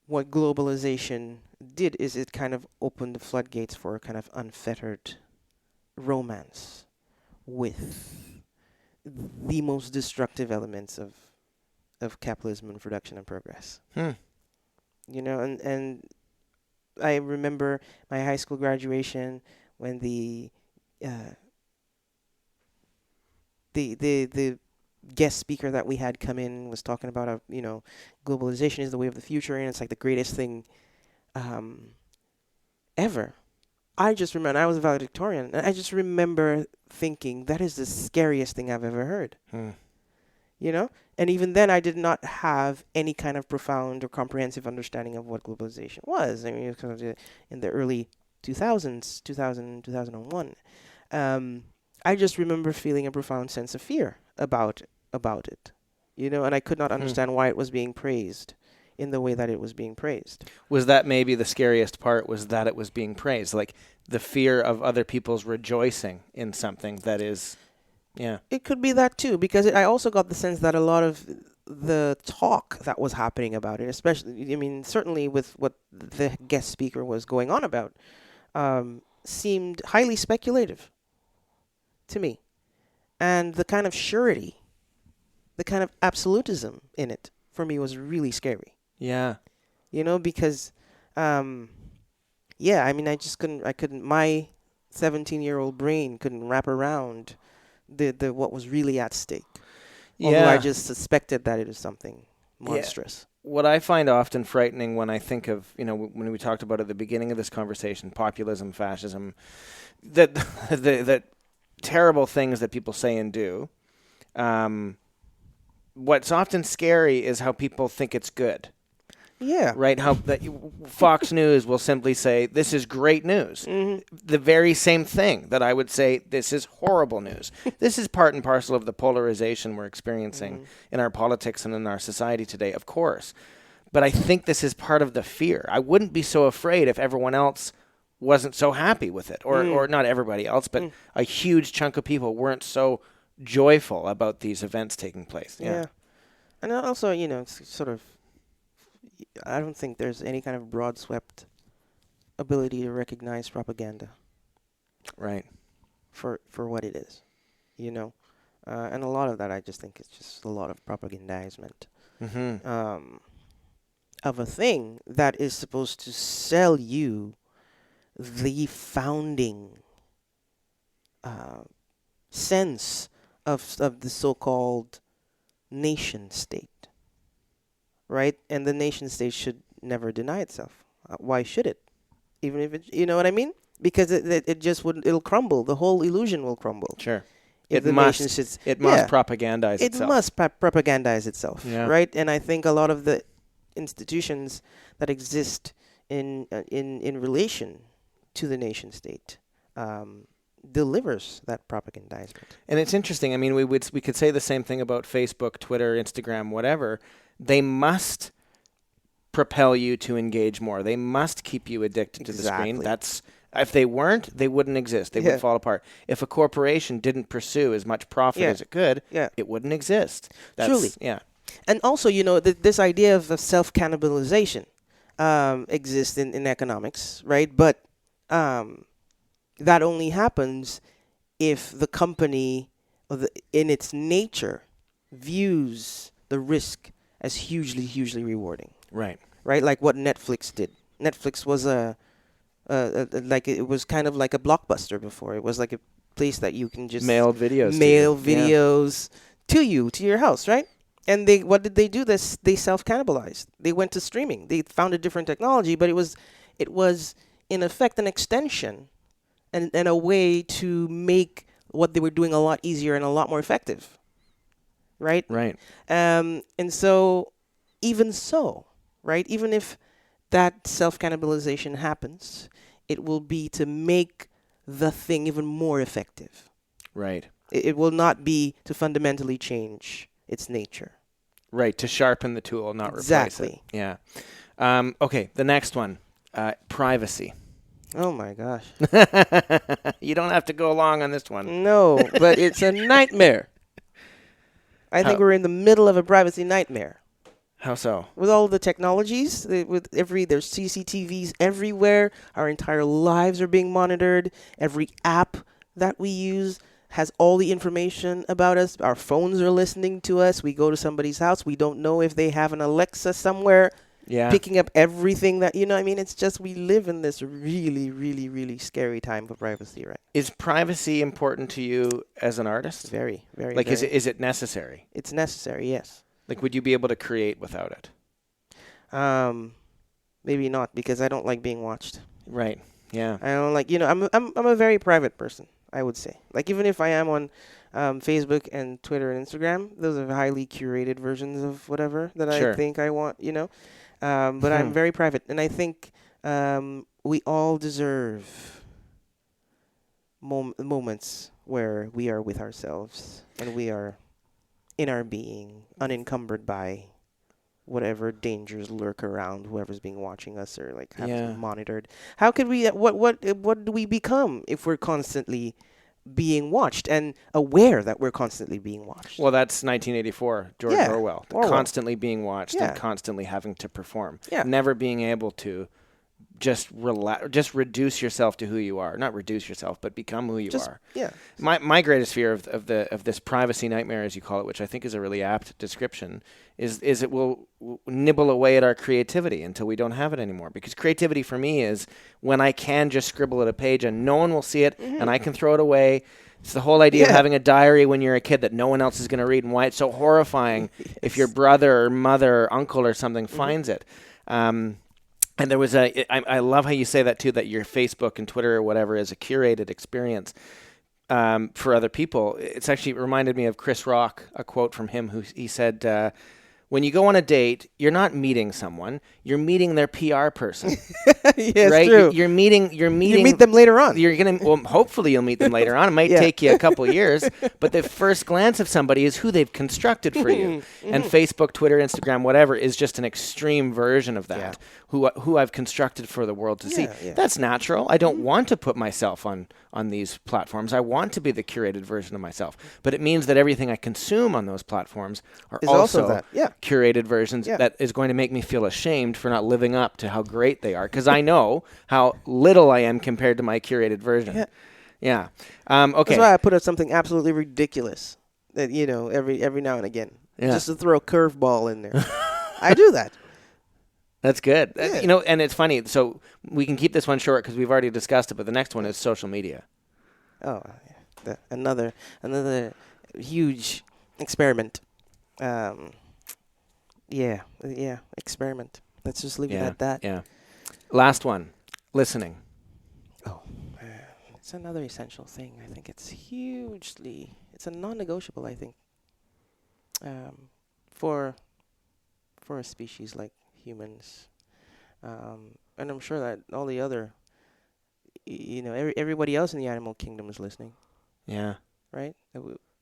what globalization did is it kind of opened the floodgates for a kind of unfettered romance with the most destructive elements of capitalism and production and progress. And I remember my high school graduation when the guest speaker that we had come in was talking about globalization is the way of the future, and it's like the greatest thing ever. I just remember, I was a valedictorian, and I just remember thinking that is the scariest thing I've ever heard. And even then, I did not have any kind of profound or comprehensive understanding of what globalization was. I mean, it was kind of in the early 2000s, 2001. I just remember feeling a profound sense of fear about it, and I could not understand why it was being praised in the way that it was being praised. Was that maybe the scariest part, was that it was being praised? Like the fear of other people's rejoicing in something that is... Yeah. It could be that too, because I also got the sense that a lot of the talk that was happening about it, especially, certainly with what the guest speaker was going on about, seemed highly speculative to me. And the kind of surety, the kind of absolutism in it, for me, was really scary. Yeah. Because, my 17-year-old brain couldn't wrap around the what was really at stake. Although I just suspected that it was something monstrous. Yeah. What I find often frightening when I think of, when we talked about at the beginning of this conversation, populism, fascism, that terrible things that people say and do, what's often scary is how people think it's good. Yeah. Right? How that Fox News will simply say, this is great news. Mm-hmm. The very same thing that I would say, this is horrible news. This is part and parcel of the polarization we're experiencing in our politics and in our society today, of course. But I think this is part of the fear. I wouldn't be so afraid if everyone else wasn't so happy with it, or not everybody else, but a huge chunk of people weren't so joyful about these events taking place. Yeah. And also, it's sort of, I don't think there's any kind of broad swept ability to recognize propaganda Right. for what it is, and a lot of that I just think is just a lot of propagandizement of a thing that is supposed to sell you the founding sense of the so-called nation state, right? And the nation state should never deny itself. Why should it? Even if it, you know what I mean? Because it just wouldn't. It'll crumble. The whole illusion will crumble. Sure. If the nation sits, It must propagandize it itself. must propagandize itself, Yeah. right? And I think a lot of the institutions that exist in relation to the nation state delivers that propagandizement. And it's interesting. I mean, we could say the same thing about Facebook, Twitter, Instagram, whatever. They must propel you to engage more. They must keep you addicted to the screen. If they weren't, they wouldn't exist. They would fall apart. If a corporation didn't pursue as much profit as it could, it wouldn't exist. Truly. Yeah. And also, this idea of self-cannibalization exists in economics, right? But that only happens if the company, in its nature, views the risk as hugely, hugely rewarding. Right. Right? Like what Netflix did. Netflix was it was kind of like a Blockbuster before. It was like a place that you can just mail videos to your house, right? And what did they do? They self-cannibalized. They went to streaming. They found a different technology, but it was in effect an extension and a way to make what they were doing a lot easier and a lot more effective. Right? Right. And so, right? Even if that self-cannibalization happens, it will be to make the thing even more effective. Right. It will not be to fundamentally change its nature. Right, to sharpen the tool, not replace it. Exactly. Yeah. Okay, the next one, privacy. Oh my gosh. You don't have to go long on this one. No, but it's a nightmare. I think we're in the middle of a privacy nightmare. How so? With all the technologies, there's CCTVs everywhere. Our entire lives are being monitored. Every app that we use has all the information about us. Our phones are listening to us. We go to somebody's house. We don't know if they have an Alexa somewhere picking up everything that, I mean, it's just we live in this really, really, really scary time for privacy, right? Is privacy important to you as an artist? Very, very, Like, very. is it necessary? It's necessary, yes. Like, would you be able to create without it? Maybe not, because I don't like being watched. Right, yeah. I don't like, I'm a very private person, I would say. Like, even if I am on Facebook and Twitter and Instagram, those are highly curated versions of whatever that I think I want, but I'm very private. And I think we all deserve moments where we are with ourselves and we are in our being, unencumbered by whatever dangers lurk around whoever's being watching us or like have to be monitored. How could we, what do we become if we're constantly being watched and aware that we're constantly being watched? Well, that's 1984, George Orwell. Constantly being watched and constantly having to perform. Never being able to just reduce yourself to who you are. Not reduce yourself, but become who you are. Yeah. My greatest fear of this privacy nightmare, as you call it, which I think is a really apt description, is it will nibble away at our creativity until we don't have it anymore. Because creativity for me is when I can just scribble at a page and no one will see it and I can throw it away. It's the whole idea of having a diary when you're a kid that no one else is going to read, and why it's so horrifying if your brother or mother or uncle or something finds it. And there was I love how you say that too, that your Facebook and Twitter or whatever is a curated experience for other people. It's actually reminded me of Chris Rock, a quote from him he said, When you go on a date, you're not meeting someone. You're meeting their PR person. Yes, right? true. You're meeting. You meet them later on. You're gonna. Well, hopefully you'll meet them later on. It might take you a couple years, but the first glance of somebody is who they've constructed for you. And Facebook, Twitter, Instagram, whatever, is just an extreme version of that. Who I've constructed for the world to see. Yeah. That's natural. I don't want to put myself on these platforms. I want to be the curated version of myself. But it means that everything I consume on those platforms are also that. Yeah. curated versions that is going to make me feel ashamed for not living up to how great they are, because I know how little I am compared to my curated version. Yeah. Okay. That's why I put up something absolutely ridiculous that, every now and again. Just to throw a curveball in there. I do that. That's good. Yeah. And it's funny. So we can keep this one short because we've already discussed it, but the next one is social media. Oh, another huge experiment. Experiment. Let's just leave it at that. Yeah. Last one, listening. Oh, it's another essential thing. I think it's it's a non-negotiable, I think, for a species like humans. And I'm sure that all the other, everybody else in the animal kingdom is listening. Yeah. Right?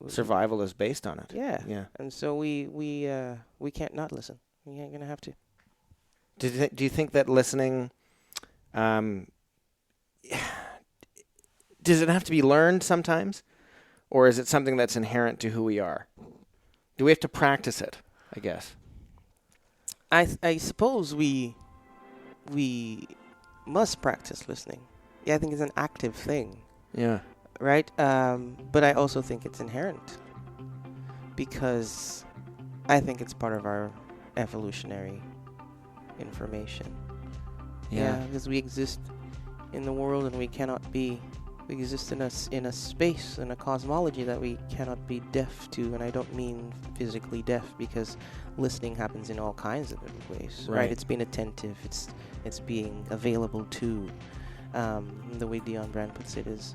Survival is based on it. Yeah. Yeah. And so we can't not listen. We ain't gonna have to. Do you think that listening, does it have to be learned sometimes, or is it something that's inherent to who we are? Do we have to practice it, I guess? I suppose we must practice listening. Yeah, I think it's an active thing. Yeah. Right? But I also think it's inherent, because I think it's part of our evolutionary information. Yeah. Because we exist in the world, and we exist in a space, in a cosmology that we cannot be deaf to. And I don't mean physically deaf, because listening happens in all kinds of different ways. Right? It's being attentive. It's being available to. The way Dionne Brand puts it is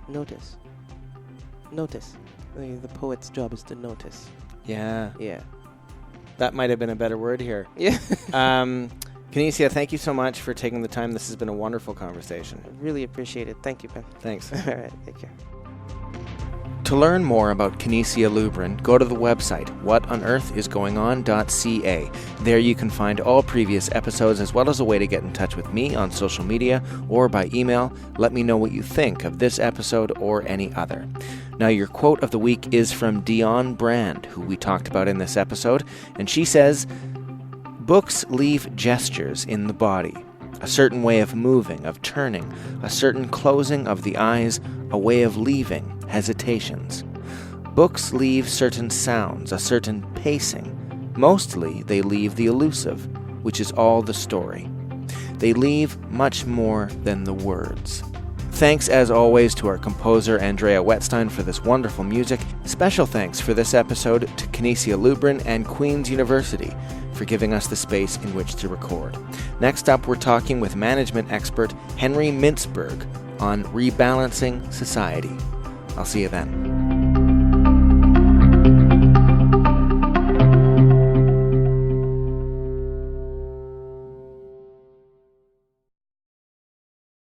notice. Notice. The poet's job is to notice. Yeah. Yeah. That might have been a better word here. Yeah. Canisia, thank you so much for taking the time. This has been a wonderful conversation. I really appreciate it. Thank you, Ben. Thanks. All right. Take care. To learn more about Canisia Lubrin, go to the website whatonearthisgoingon.ca. There you can find all previous episodes, as well as a way to get in touch with me on social media or by email. Let me know what you think of this episode or any other. Now, your quote of the week is from Dionne Brand, who we talked about in this episode, and she says, "Books leave gestures in the body, a certain way of moving, of turning, a certain closing of the eyes, a way of leaving hesitations. Books leave certain sounds, a certain pacing. Mostly they leave the elusive, which is all the story. They leave much more than the words." Thanks, as always, to our composer Andrea Wetstein for this wonderful music. Special thanks for this episode to Canisia Lubrin and Queen's University for giving us the space in which to record. Next up, we're talking with management expert Henry Mintzberg on rebalancing society. I'll see you then.